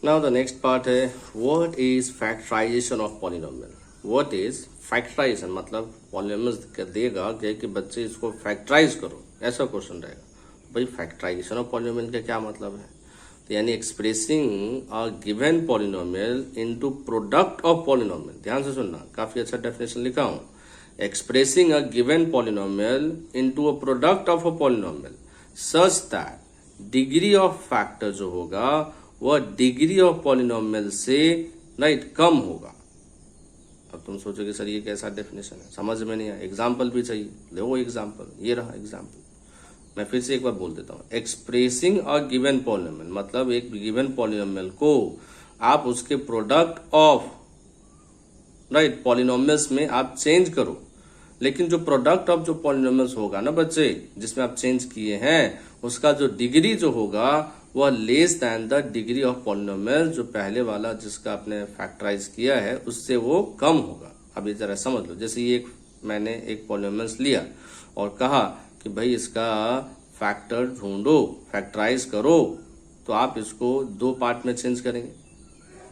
नाउ द नेक्स्ट पार्ट है what is factorization of polynomial. What is factorization मतलब पॉलिनोमियल देगा कि बच्चे इसको फैक्टराइज करो, ऐसा क्वेश्चन रहेगा। भाई फैक्टराइजेशन ऑफ पॉलिनोमियल का क्या मतलब है, तो यानी expressing a given polynomial into product of polynomial. ध्यान से सुनना, काफी अच्छा डेफिनेशन लिखा हूं। Expressing a given polynomial into a product of a polynomial such that degree of factor जो होगा वह डिग्री ऑफ पॉलिनोमियल से राइट कम होगा। अब तुम सोचोगे सर ये कैसा डेफिनेशन है, समझ में नहीं आया, एग्जाम्पल भी चाहिए। लो एग्जाम्पल, ये रहा एग्जाम्पल। मैं फिर से एक बार बोल देता हूँ। एक्सप्रेसिंग अ गिवन पॉलिनोमियल मतलब एक गिवन पॉलिनोमियल को आप उसके प्रोडक्ट ऑफ राइट पॉलिनोमियल्स में आप चेंज करो, लेकिन जो प्रोडक्ट ऑफ जो पॉलिनोमियल्स होगा ना बच्चे, जिसमें आप चेंज किए हैं, उसका जो डिग्री जो होगा वह less than the degree of polynomial जो पहले वाला जिसका आपने फैक्टराइज किया है उससे वो कम होगा। अब ये जरा समझ लो, जैसे ये मैंने एक पॉलिनोमियल्स लिया और कहा कि भाई इसका फैक्टर ढूंढो, फैक्टराइज करो, तो आप इसको दो पार्ट में चेंज करेंगे,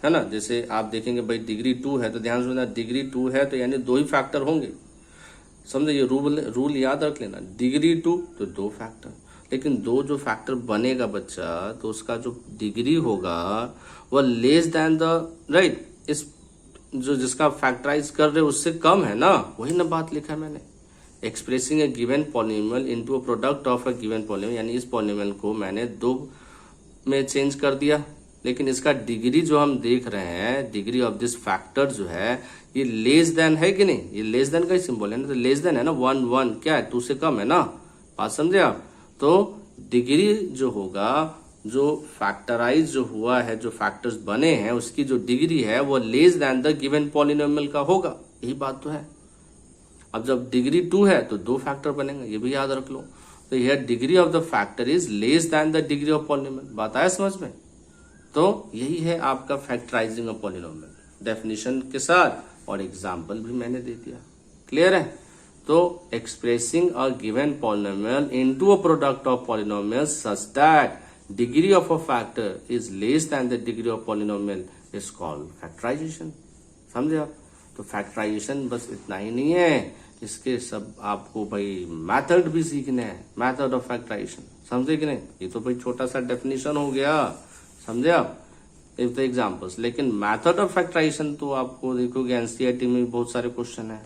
है ना। जैसे आप देखेंगे भाई डिग्री 2 है तो ध्यान से सुनना, डिग्री 2 है तो यानी दो ही फैक्टर होंगे, समझे। ये रूल याद रख लेना, डिग्री 2 तो दो फैक्टर, लेकिन दो जो फैक्टर बनेगा बच्चा तो उसका जो डिग्री होगा वह लेस देन द राइट इस जो जिसका फैक्टराइज कर रहे उससे कम है ना, वही ना बात लिखा है मैंने। Expressing A given polynomial into a product of a given polynomial, यानी इस पॉलिनोमियल को मैंने दो में चेंज कर दिया, लेकिन इसका डिग्री जो हम देख रहे हैं, डिग्री ऑफ दिस फैक्टर जो है ये लेस देन है कि नहीं, ये लेस देन का ही सिंबल है ना, तो लेस देन है ना, 1 क्या है 2 से कम है ना, बात समझे आप। तो डिग्री जो होगा, जो फैक्टराइज जो हुआ है, जो फैक्टर्स बने हैं उसकी जो डिग्री है वो less than the given polynomial का होगा, यही बात तो है। अब जब डिग्री 2 है तो दो फैक्टर बनेंगे, ये भी याद रख लो। तो यह degree of the factor is less than the degree of polynomial, बात आया समझ में। तो यही है आपका फैक्टराइजिंग ऑफ पॉलिनोमियल डेफिनेशन के साथ, और एग्जाम्पल भी मैंने दे दिया, क्लियर है। तो expressing a given polynomial into a product of polynomial such that degree of a factor is less than the degree of polynomial is called factorization, समझे आप। तो फैक्टराइजेशन बस इतना ही नहीं है, इसके सब आपको भाई मेथड भी सीखने हैं, मेथड ऑफ फैक्टराइजेशन, समझे कि नहीं। ये तो भाई छोटा सा डेफिनेशन हो गया, समझे आप, इफ द एग्जाम्पल्स। लेकिन मेथड ऑफ फैक्टराइजेशन तो आपको देखोगे एनसीईआरटी में भी बहुत सारे क्वेश्चन है।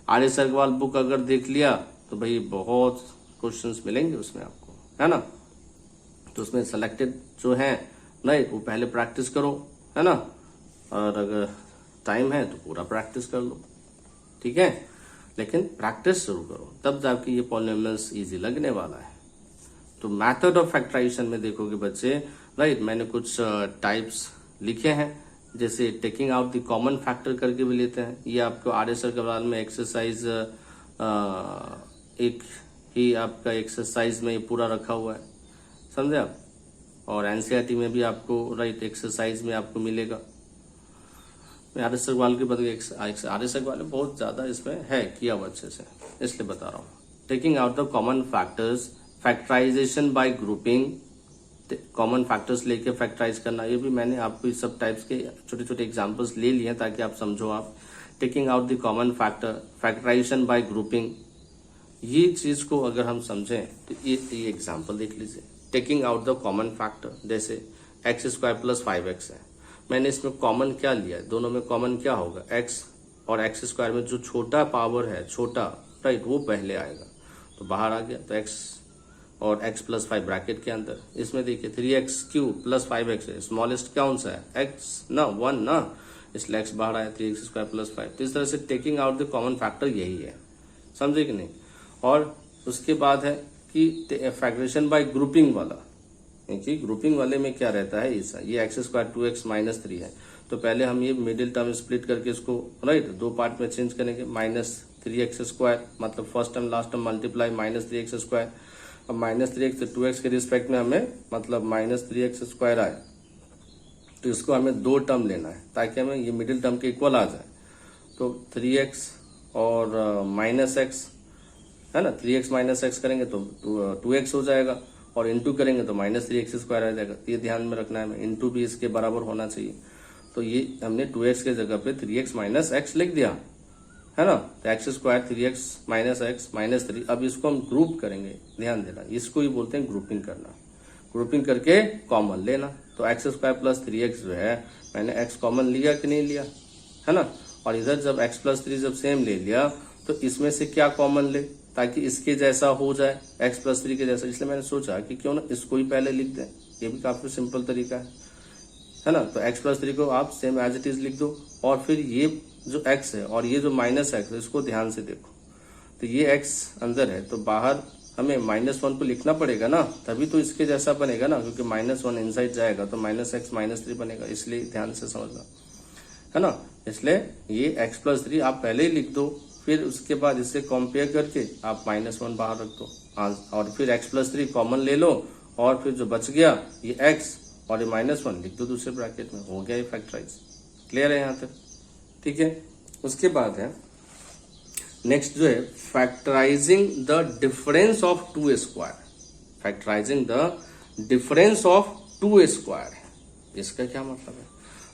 आर्य सर्गवाल बुक अगर देख लिया तो भाई बहुत क्वेश्चंस मिलेंगे उसमें आपको, है ना। तो उसमें सेलेक्टेड जो है नहीं वो पहले प्रैक्टिस करो, है ना, और अगर टाइम है तो पूरा प्रैक्टिस कर लो, ठीक है। लेकिन प्रैक्टिस जरूर करो, तब जाके ये पॉलिनोमियल्स इजी लगने वाला है। तो मेथड ऑफ फैक्टराइजेशन में देखोगे बच्चे, राइट, मैंने कुछ टाइप्स लिखे हैं, जैसे taking out the common factor करके भी लेते हैं। ये आपको आर्य सर्गवाल में एक्सरसाइज एक ही आपका एक्सरसाइज में ये पूरा रखा हुआ है, समझे आप। और एनसीईआरटी में भी आपको राइट एक्सरसाइज में आपको मिलेगा। मैं आर्य सर्गवाल के बदले आर्य सर्गवाल में बहुत ज्यादा इसमें है किया हुआ अच्छे से, इसलिए बता रहा हूँ। Taking out the common factors, factorization by grouping, common factors लेके फैक्टराइज करना, ये भी मैंने आपको इस सब टाइप्स के छोटे छोटे एग्जांपल्स ले लिए हैं ताकि आप समझो आप। Taking out the common factor, factorization by grouping, ये चीज को अगर हम समझें तो ये एग्जांपल देख लीजिए। Taking out the common factor, जैसे x² + 5x है, मैंने इसमें कॉमन क्या लिया है, दोनों में कॉमन क्या होगा, x, और x² में जो छोटा पावर है, छोटा राइट, वो पहले आएगा तो बाहर आ गया, तो x और x + 5 ब्रैकेट के अंदर। इसमें देखिए 3x³ + 5x है, स्मॉलेस्ट कौन सा है, x ना, 1 ना, इसलिए x बाहर आया, 3x² + 5। तो इस तरह से taking out the common factor यही है, समझे कि नहीं। और उसके बाद है कि फैक्टराइजेशन बाय ग्रुपिंग वाला, क्योंकि ग्रुपिंग वाले में क्या रहता है, ये x² 2x - 3 है, तो पहले हम ये मिडिल टर्म स्प्लिट करके इसको राइट दो पार्ट में चेंज करेंगे, -3x², मतलब first term last term multiply -3x²। अब -3x से 2x के रिस्पेक्ट में हमें मतलब -3x² आए, तो इसको हमें दो टर्म लेना है ताकि हमें ये मिडिल टर्म के इक्वल आ जाए। तो 3x और -x है ना, 3x - x करेंगे तो 2x हो जाएगा, और इंटू करेंगे तो -3x² आ जाएगा। तो ये ध्यान में रखना है, हमें इंटू भी इसके बराबर होना चाहिए। तो ये हमने 2x के जगह पे 3x - x लिख दिया, है ना। तो x² 3x - x -3। अब इसको हम ग्रुप करेंगे, ध्यान देना, इसको ही बोलते हैं ग्रुपिंग करना। ग्रुपिंग करके कॉमन लेना, तो x² + 3x जो है, मैंने x कॉमन लिया कि नहीं लिया, है ना। और इधर जब x + 3 जब सेम ले लिया तो इसमें से क्या कॉमन ले ताकि इसके जैसा हो जाए, x + 3 के जैसा। इसलिए मैंने सोचा कि क्यों ना इसको ही पहले लिख दें, ये भी काफी सिंपल तरीका है। है ना। तो x प्लस 3 को आप सेम एज इट इज लिख दो, और फिर ये जो x है और ये जो माइनस x है इसको ध्यान से देखो। तो ये x अंदर है तो बाहर हमें -1 को लिखना पड़ेगा ना, तभी तो इसके जैसा बनेगा ना, क्योंकि -1 इनसाइड जाएगा तो -x -3 बनेगा, इसलिए ध्यान से समझना, है ना। इसलिए ये x प्लस 3 आप पहले ही लिख दो, फिर उसके बाद इससे कंपेयर करके आप -1 बाहर रख दो, और फिर x प्लस 3 कॉमन ले लो, और फिर जो बच गया ये x और ये -1 लिख दो दूसरे ब्रैकेट में, हो गया ये फैक्टराइज। क्लियर है यहाँ तक? ठीक है। उसके बाद है नेक्स्ट जो है factorising the difference of 2a square. Factorising the difference of 2a square, इसका क्या मतलब है?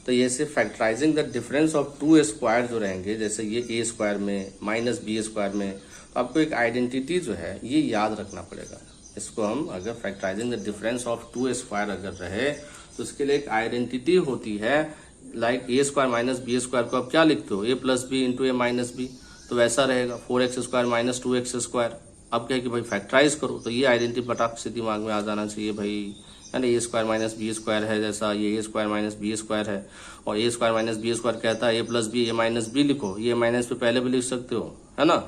तो ये से factorising the difference of 2a square जो रहेंगे, जैसे ये a स्क्वायर में माइनस b स्क्वायर में, तो आपको एक आइडेंटिटी जो है ये याद रखना पड़ेगा। इसको हम अगर factorizing the difference of 2a square अगर रहे तो उसके लिए एक आइडेंटिटी होती है, like a square minus b square को आप क्या लिखते हो, a plus B into A minus b, तो वैसा रहेगा 4x square minus 2x square. अब क्या है कि भाई फैक्टराइज करो, तो ये आइडेंटिटी पटाख से दिमाग में आ जाना चाहिए भाई, है ना। ए स्क्वायर माइनस बी स्क्वायर है, जैसा ये A square minus B square है, और A square minus B square कहता है A plus B, A minus B लिखो, ये माइनस पे पहले भी लिख सकते हो, है ना,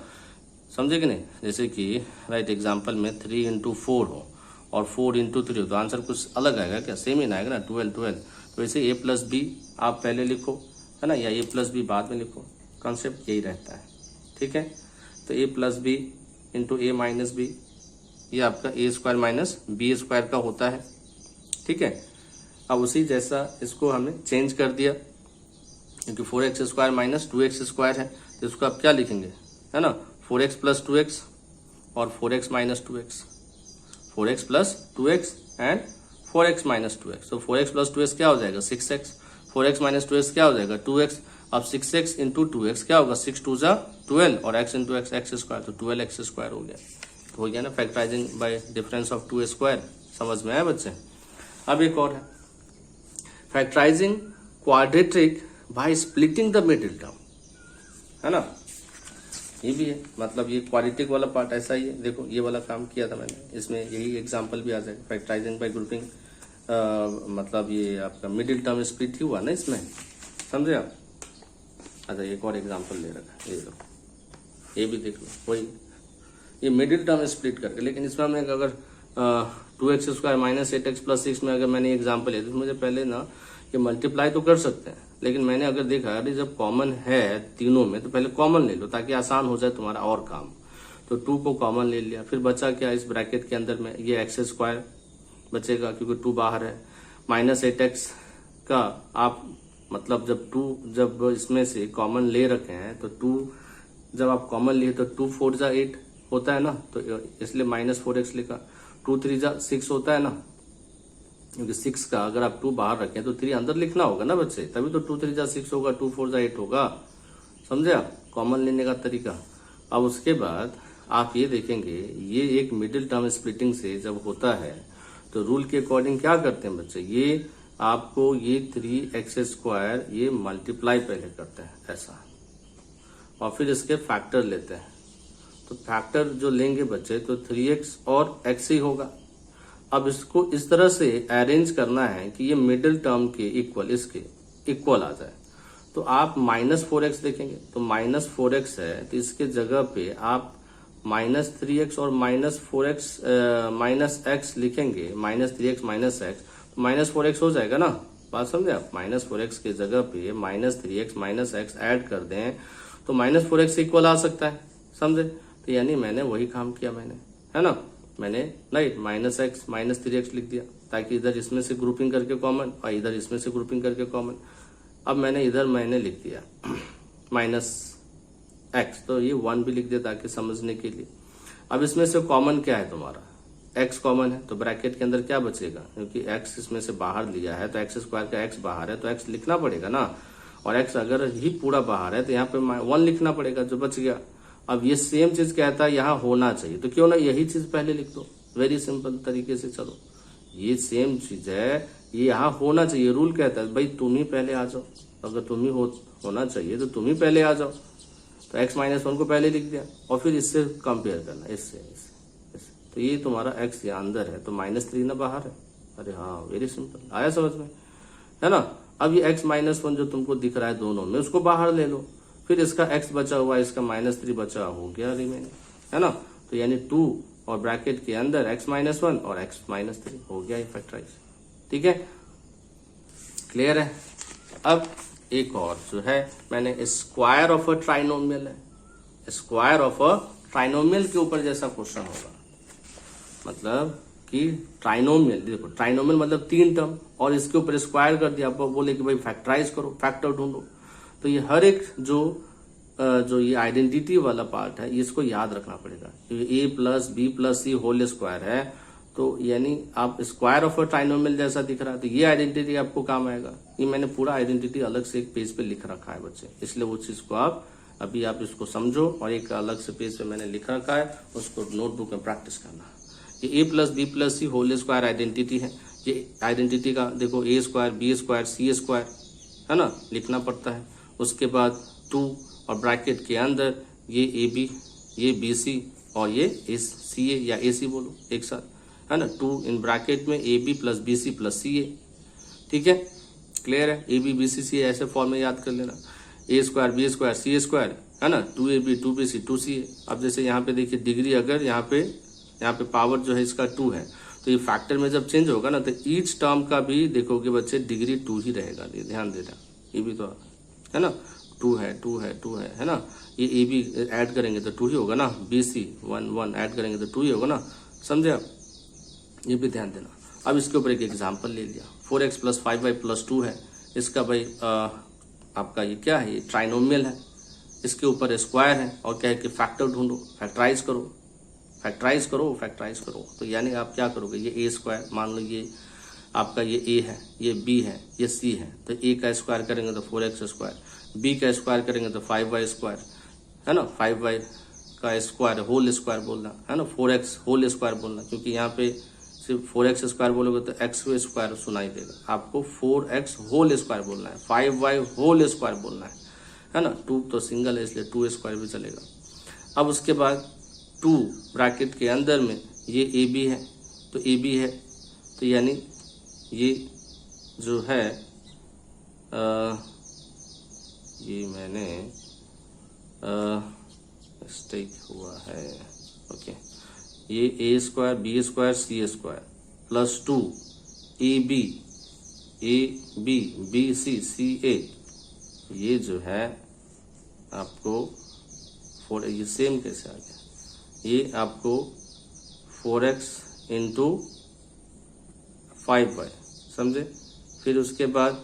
समझे कि नहीं। जैसे कि राइट एग्जाम्पल में 3 इंटू 4 हो और 4 इंटू 3 हो, तो आंसर कुछ अलग आएगा क्या? सेम ही ना आएगा ना, 12। तो वैसे ए प्लस बी आप पहले लिखो, है ना, या ए प्लस बी बाद में लिखो, कॉन्सेप्ट यही रहता है। ठीक है। तो ए प्लस बी इंटू ए माइनस बी, ये आपका ए स्क्वायर माइनस बी स्क्वायर का होता है। ठीक है। अब उसी जैसा इसको हमने चेंज कर दिया, क्योंकि 4x square minus 2x square है, तो इसको आप क्या लिखेंगे, है ना, 4x प्लस 2x और 4x minus 2x, 4x plus 2x and 4x minus 2x। तो 4x प्लस 2x क्या हो जाएगा 6x, 4x माइनस 2x क्या हो जाएगा 2x। अब 6x इंटू 2x क्या होगा, 6 2 जा 12, और x इंटू x स्क्वायर, तो 12x स्क्वायर हो गया। तो हो गया ना factorising bye difference of 2a square. समझ में आया बच्चे? अब एक और है factorising quadratic by splitting the middle term, है ना। ये भी है, मतलब ये क्वाड्रेटिक वाला पार्ट ऐसा ही है। देखो ये वाला काम किया था मैंने, इसमें यही एग्जांपल भी आ जाएगा, फैक्टराइजिंग बाय ग्रुपिंग, मतलब ये आपका मिडिल टर्म स्प्लिट ही हुआ ना इसमें, समझे आप। अच्छा एक और एग्जांपल ले रखा है, ये लो, ये भी देख लो, वही ये मिडिल टर्म स्प्लिट करके, लेकिन इसमें हमने अगर 2x square minus 8x plus 6 में अगर मैंने एग्जांपल लिया तो मुझे पहले ना ये मल्टीप्लाई तो कर सकते हैं, लेकिन मैंने अगर देखा अरे जब कॉमन है तीनों में तो पहले कॉमन ले लो ताकि आसान हो जाए तुम्हारा और काम। तो 2 को कॉमन ले लिया, फिर बचा क्या इस ब्रैकेट के अंदर में, ये x स्क्वायर बचेगा क्योंकि 2 बाहर है, माइनस 8x का आप मतलब जब इसमें से कॉमन ले रखे हैं तो 2 जब आप कॉमन लिए तो 2 4 जा 8 होता है ना, तो इसलिए -4x लिखा। 2 3 जा 6 होता है ना, क्योंकि 6 का अगर आप 2 बाहर रखें तो 3 अंदर लिखना होगा ना बच्चे, तभी तो 2 3 जा 6 होगा, 2 4 जा 8 होगा। समझे आप कॉमन लेने का तरीका। अब उसके बाद आप ये देखेंगे ये एक मिडिल टर्म स्प्लिटिंग से जब होता है तो रूल के अकॉर्डिंग क्या करते हैं बच्चे, ये आपको ये 3x स्क्वायर ये मल्टीप्लाई पहले करते हैं ऐसा, और फिर इसके फैक्टर लेते हैं। तो फैक्टर जो लेंगे बच्चे तो 3x और x ही होगा। अब इसको इस तरह से अरेंज करना है कि ये मिडिल टर्म के इक्वल, इसके इक्वल आ जाए। तो आप -4x देखेंगे तो -4x है, तो इसके जगह पे आप -3x और -4x -x लिखेंगे, -3x -x, तो -4x हो जाएगा ना। बात समझे आप, -4x के जगह पे -3x -x ऐड कर दें तो -4x इक्वल आ सकता है, समझे। तो यानी मैंने वही काम किया मैंने, है ना, मैंने राइट -x -3x लिख दिया ताकि इधर इसमें से ग्रुपिंग करके कॉमन और इधर इसमें से ग्रुपिंग करके कॉमन। अब मैंने इधर लिख दिया -x, तो ये 1 भी लिख दिया ताकि समझने के लिए। अब इसमें से कॉमन क्या है तुम्हारा, x कॉमन है, तो ब्रैकेट के अंदर क्या बचेगा, क्योंकि x इसमें से बाहर लिया है तो x स्क्वायर का x बाहर है तो x लिखना पड़ेगा ना, और x अगर ही पूरा बाहर है तो यहाँ पे 1 लिखना पड़ेगा जो बच गया। अब ये सेम चीज कहता है यहाँ होना चाहिए, तो क्यों ना यही चीज पहले लिख दो, वेरी सिंपल तरीके से। चलो ये सेम चीज है, ये यहाँ होना चाहिए, रूल कहता है भाई तुम ही पहले आ जाओ, अगर तुम ही होना चाहिए तो तुम ही पहले आ जाओ। तो x -1 को पहले लिख दिया और फिर इससे कंपेयर करना, इससे तो ये तुम्हारा x यहाँ अंदर है तो -3 ना बाहर है। अरे हाँ वेरी सिंपल, आया समझ में, है ना। अब ये x-1 जो तुमको दिख रहा है दोनों में, उसको बाहर ले लो, फिर इसका x बचा हुआ, इसका -3 बचा हो गया रिमेनिंग, है ना। तो यानी 2 और ब्रैकेट के अंदर x-1 और x-3 हो गया ये फैक्टराइज, ठीक है, क्लियर है। अब एक और जो है मैंने स्क्वायर ऑफ अ ट्राइनोमियल है, स्क्वायर ऑफ अ ट्राइनोमियल के ऊपर जैसा क्वेश्चन होगा, मतलब कि ट्राइनोमियल, देखो ट्राइनोमियल मतलब 3 टर्म और इसके ऊपर स्क्वायर कर दिया, आप बोले कि भाई फैक्टराइज करो, फैक्टर ढूंढो। तो ये हर एक जो ये आइडेंटिटी वाला पार्ट है, इसको याद रखना पड़ेगा। a plus B plus C whole square है, तो यानी आप स्क्वायर ऑफ अ ट्राइनोमियल जैसा दिख रहा है, तो ये आइडेंटिटी आपको काम आएगा। ये मैंने पूरा आइडेंटिटी अलग से एक पेज पे लिख रखा है बच्चे, इसलिए वो चीज को आप इसको समझो, और एक अलग से पेज पे मैंने लिख रखा है, उसको नोटबुक में प्रैक्टिस करना। ये a plus B plus C whole square identity है। ये आइडेंटिटी का देखो a square B square C square, है ना, लिखना पड़ता है। उसके बाद 2 और ब्रैकेट के अंदर ये ए बी, ये बी सी और ये सी ए या ए सी बोलो एक साथ, है ना। 2 इन ब्रैकेट में A B plus B C plus C A, ठीक है, क्लियर है। ए बी बी सी सी ऐसे फॉर्म में याद कर लेना, ए स्क्वायर बी स्क्वायर सी स्क्वायर, है ना, 2ab 2bc 2ca। अब जैसे यहाँ पे देखिए डिग्री, अगर यहाँ पे पावर जो है इसका 2 है, तो ये फैक्टर में जब चेंज होगा ना, तो ईच टर्म का भी देखोगे बच्चे डिग्री 2 ही रहेगा, ध्यान देना, ये भी तो है ना, 2 है 2 है 2 है ना। ये ए बी ऐड करेंगे तो 2 ही होगा ना, बी सी 1 1 ऐड करेंगे तो 2 ही होगा ना, समझे आप, ये भी ध्यान देना। अब इसके ऊपर एक एग्जाम्पल ले लिया, 4x प्लस 5y प्लस 2 है, इसका भाई आपका ये क्या है, ये ट्राइनोमियल है, इसके ऊपर स्क्वायर है, और क्या है कि फैक्टर ढूंढो, फैक्टराइज करो, फैक्टराइज करो, फैक्टराइज करो। तो यानी आप क्या करोगे, ये ए स्क्वायर, मान लो ये आपका ये ए है, ये बी है, ये सी है, तो ए का स्क्वायर करेंगे तो 4x स्क्वायर, बी का स्क्वायर करेंगे तो 5y स्क्वायर, है ना, 5y का स्क्वायर होल स्क्वायर बोलना, है ना, 4x होल स्क्वायर बोलना, क्योंकि यहाँ पे सिर्फ 4x स्क्वायर बोलोगे तो x स्क्वायर सुनाई देगा, आपको 4x होल स्क्वायर बोलना है, 5y होल स्क्वायर बोलना है ना। 2 तो सिंगल है इसलिए 2 स्क्वायर भी चलेगा। अब उसके बाद 2 ब्रैकेट के अंदर में ये ए बी है, तो ए बी है, तो यानी ये जो है ये मैंने मिस्टेक हुआ है, ओके, ये A square B square C square plus 2 A B B C C A, ये जो है आपको 4, ये सेम कैसे आ गया, ये आपको 4x इंटू 5y, समझे। फिर उसके बाद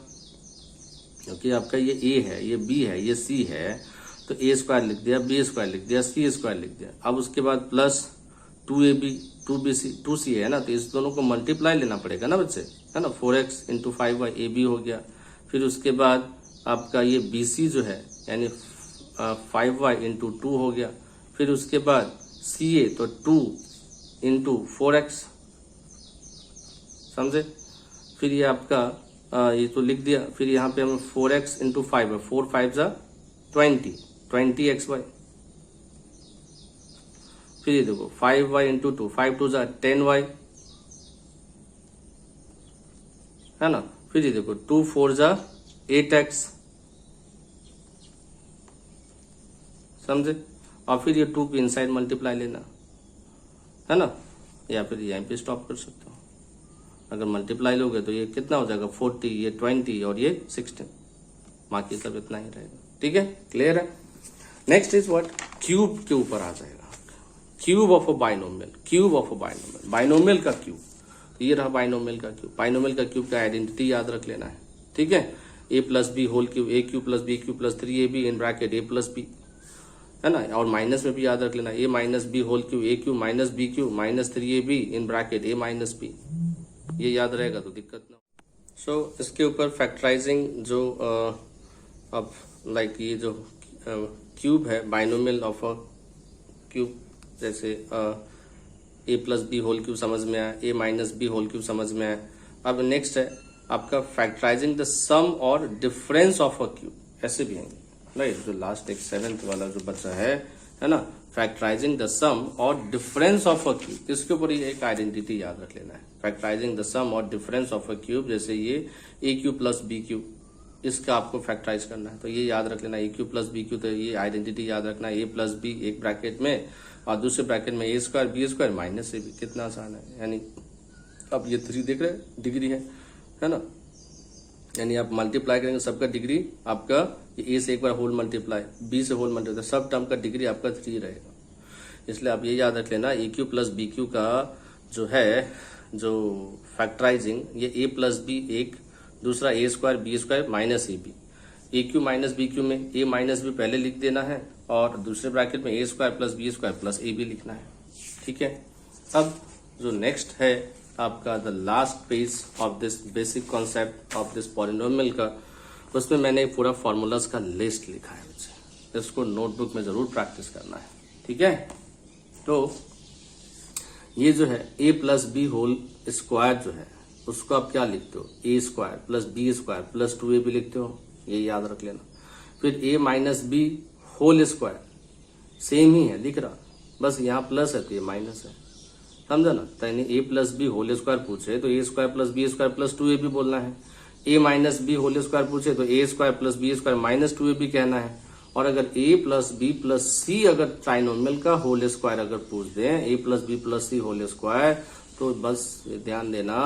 क्योंकि आपका ये a है, ये b है, ये c है, तो a स्क्वायर लिख दिया, b स्क्वायर लिख दिया, c स्क्वायर लिख दिया। अब उसके बाद प्लस 2ab 2bc 2c है ना, तो इस दोनों को मल्टीप्लाई लेना पड़ेगा ना बच्चे, है ना, 4x इंटू 5y ab हो गया। फिर उसके बाद आपका ये bc जो है यानी 5y इंटू 2 हो गया। फिर उसके बाद ca तो 2 इंटू 4x, समझे। फिर ये आपका ये तो लिख दिया, फिर यहाँ पे हमें 4x इंटू 5 है, 4 5 जा 20xy। फिर ये देखो 5y इंटू 2, 5 2 जा 10y, है ना। फिर ये देखो 2 4 जा 8x, समझे। और फिर ये 2 पे इनसाइड मल्टीप्लाई लेना, है ना, या फिर यहीं पे स्टॉप कर सकते हो। अगर मल्टीप्लाई लोगे तो ये कितना हो जाएगा 40, ये 20 और ये 16, बाकी सब इतना ही रहेगा, ठीक है, क्लियर है। नेक्स्ट इज व्हाट, क्यूब के ऊपर आ जाएगा, cube of a binomial, cube of a binomial, binomial का क्यूब, ये रहा बाइनोमियल का क्यूब। बाइनोमियल का क्यूब का आइडेंटिटी याद रख लेना है, ठीक है, a plus B whole cube, a cube plus B cube plus 3ab in bracket a plus b, है ना। और माइनस में भी याद रख लेना, a minus B whole cube, a cube minus B cube minus 3ab in bracket a minus b, ये याद रहेगा तो दिक्कत ना। सो इसके ऊपर फैक्टराइजिंग जो अब लाइक ये जो क्यूब है, बाइनोमियल ऑफ अ क्यूब, जैसे a plus B whole cube समझ में आया, a minus B whole cube समझ में आया। अब नेक्स्ट है आपका फैक्टराइजिंग द सम और डिफरेंस ऑफ अ क्यूब, ऐसे भी आएंगे, राइट। जो लास्ट एक 7th वाला जो बच्चा है ना, फैक्टराइजिंग द सम और डिफरेंस ऑफ अ क्यूब, इसके ऊपर ही एक आइडेंटिटी याद रख लेना है। फैक्टराइजिंग द सम और डिफरेंस ऑफ अ क्यूब, जैसे ये ए क्यूब प्लस बी क्यूब, इसका आपको फैक्टराइज करना है, तो ये याद रख लेना A cube plus B cube, तो ये आइडेंटिटी याद रखना है। ए प्लस बी एक ब्रैकेट में और दूसरे ब्रैकेट में A square B square minus A B, कितना आसान है। यानी अब ये 3 दिख रहे हैं, डिग्री है ना, यानी आप मल्टीप्लाई करेंगे सबका डिग्री आपका, ए से एक बार होल मल्टीप्लाई, बी से होल मल्टीप्लाई, सब टर्म का डिग्री आपका 3 रहेगा। इसलिए आप ये याद रख लेना A cube plus B Q का जो है जो फैक्टराइजिंग, ये ए प्लस बी एक, दूसरा A square B square minus A B. A cube minus B cube में ए माइनस बी पहले लिख देना है और दूसरे ब्रैकेट में A square plus B square plus A B लिखना है। ठीक है, अब जो नेक्स्ट है आपका the last page of this basic concept of this polynomial का, उसमें मैंने पूरा फॉर्मूलाज का लिस्ट लिखा है बच्चे, इसको नोटबुक में जरूर प्रैक्टिस करना है। ठीक है, तो ये जो है A plus B whole square जो है उसको आप क्या लिखते हो, A square plus B square plus 2ab लिखते हो, ये याद रख लेना। फिर A minus B whole square same ही है दिख रहा, बस यहाँ प्लस है तो ये माइनस है, समझा ना। तो यानी A plus B whole square पूछे तो A square plus B square plus 2ab बोलना है। A minus B whole square पूछे तो A square plus B square minus 2ab कहना है। और अगर A plus B plus C अगर ट्राइनोमियल का होल स्क्वायर अगर पूछ दें, A plus B plus C whole square, तो बस ध्यान देना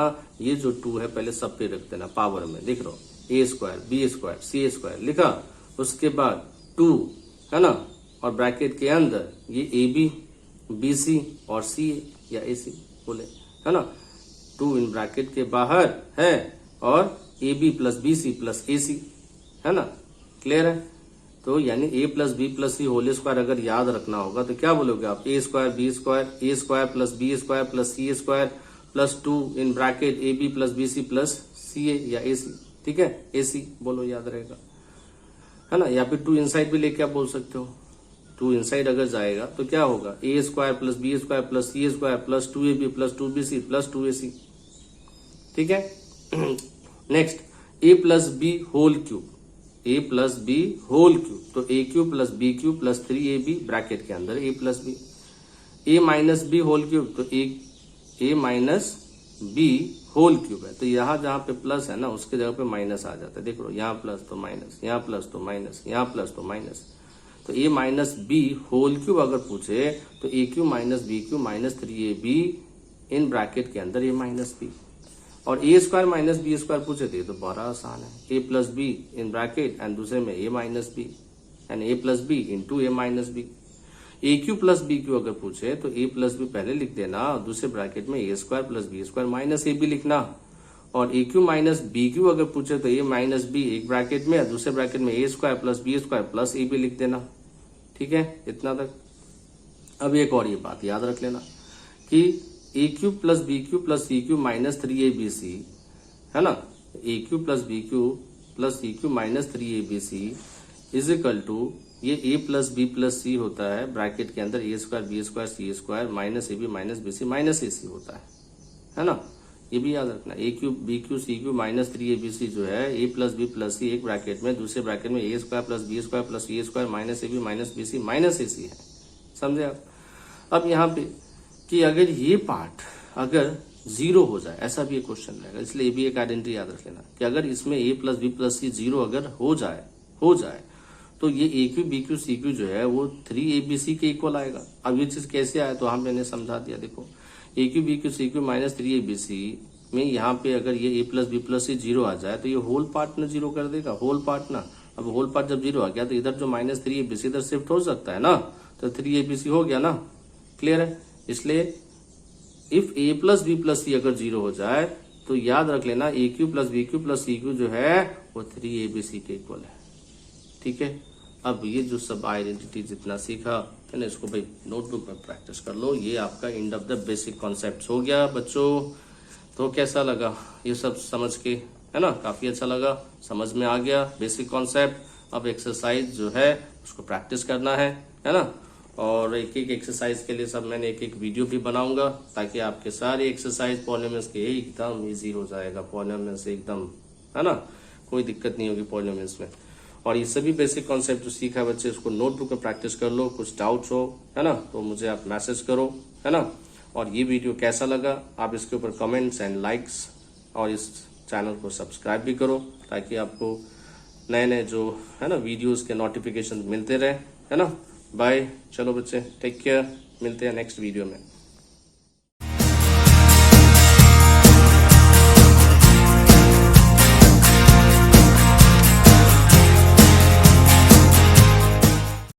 ये जो 2 है पहले सब पे रख देना पावर में, दिख रहा ए स्क्वायर बी स्क्वायर सी स्क्वायर लिखा, उसके बाद 2 है ना, और ब्रैकेट के अंदर ये ए बी बी सी और सी या ए सी बोले है ना, 2 इन ब्रैकेट के बाहर है और A B plus B C plus A C, है ना, क्लियर है। तो यानी A plus B plus C whole square अगर याद रखना होगा तो क्या बोलोगे आप, A square B square A square plus B square plus C square plus 2 in bracket A B plus B C plus C A या ए सी। ठीक है, ए सी बोलो, याद रहेगा, है ना। या फिर 2 इनसाइड भी लेके आप बोल सकते हो, 2 इनसाइड अगर जाएगा तो क्या होगा, A square plus B square plus C square plus 2ab plus 2bc plus 2ac। ठीक है, next A plus B whole cube, A plus B whole cube, तो A cube plus B cube plus 3ab bracket के अंदर A plus B. A minus B whole cube, तो A minus B whole cube है, तो यहाँ जहां पे plus है ना उसके जगह पे माइनस आ जाता है, देख लो यहाँ प्लस तो माइनस, यहाँ प्लस तो माइनस, यहाँ प्लस तो माइनस। तो A minus B whole cube अगर पूछे तो A cube minus B cube minus 3ab in bracket के अंदर ए माइनस बी। और A square minus B square पूछे थे तो बड़ा आसान है, A plus B in bracket and दूसरे में A minus B and A plus B into A minus B. A cube plus B cube अगर पूछे तो ए प्लस बी पहले लिख देना और दूसरे ब्रैकेट में A square plus B square minus A B लिखना। और A cube minus B cube अगर पूछे तो ए माइनस बी एक ब्रैकेट में, दूसरे ब्रैकेट में A square plus B square plus A B लिख देना। ठीक है, इतना तक। अब एक और ये बात याद रख लेना कि A cube plus B cube plus C cube minus 3abc है ना, A cube plus B cube plus C cube minus 3abc is equal to ये A plus B plus C होता है ब्रैकेट के अंदर A square B square C square minus A B minus B C minus A C होता है ना। ये भी याद रखना, A cube B cube C cube minus 3abc जो है A plus B plus C एक ब्रैकेट में, दूसरे ब्रैकेट में A square plus B square plus C square minus A B minus B C minus A C है, समझे आप। अब यहाँ पे कि अगर ये पार्ट अगर 0 हो जाए, ऐसा भी एक क्वेश्चन रहेगा, इसलिए ये भी एक आइडेंटिटी याद रख लेना कि अगर इसमें a plus B plus C 0 अगर हो जाए तो ये A cube B cube C cube जो है वो 3abc के इक्वल आएगा। अब ये चीज कैसे आया तो मैंने समझा दिया, देखो A cube B cube C cube minus 3abc में यहाँ पे अगर ये a plus B plus C 0 आ जाए तो ये होल पार्ट ना 0 कर देगा, होल पार्ट ना। अब होल पार्ट जब 0 आ गया तो इधर जो माइनस 3abc इधर शिफ्ट हो सकता है ना, तो 3abc हो गया ना, क्लियर है। इसलिए if A plus B plus C अगर 0 हो जाए तो याद रख लेना A cube plus B cube plus C cube जो है वो 3abc के इक्वल है। ठीक है, अब ये जो सब आइडेंटिटी जितना सीखा है ना, इसको भाई नोटबुक में प्रैक्टिस कर लो। ये आपका end of the basic concept हो गया बच्चों। तो कैसा लगा ये सब समझ के, है ना, काफी अच्छा लगा, समझ में आ गया बेसिक कॉन्सेप्ट। अब एक्सरसाइज जो है उसको प्रैक्टिस करना है ना, और एक एक एक्सरसाइज के लिए सब मैंने एक एक वीडियो भी बनाऊंगा ताकि आपके सारे एक्सरसाइज पॉलिनोमियल्स के एकदम इजी हो जाएगा, पॉलिनोमियल्स एकदम, है ना, कोई दिक्कत नहीं होगी पॉलिनोमियल्स में। और ये सभी बेसिक कॉन्सेप्ट जो सीखा है बच्चे, उसको नोटबुक में प्रैक्टिस कर लो। कुछ डाउट्स हो, है ना, तो मुझे आप मैसेज करो, है ना। और ये वीडियो कैसा लगा आप इसके ऊपर कमेंट्स एंड लाइक्स, और इस चैनल को सब्सक्राइब भी करो ताकि आपको नए नए जो है ना वीडियोस के नोटिफिकेशन मिलते रहे, है ना। बाय, चलो बच्चे, टेक केयर, मिलते हैं नेक्स्ट वीडियो में।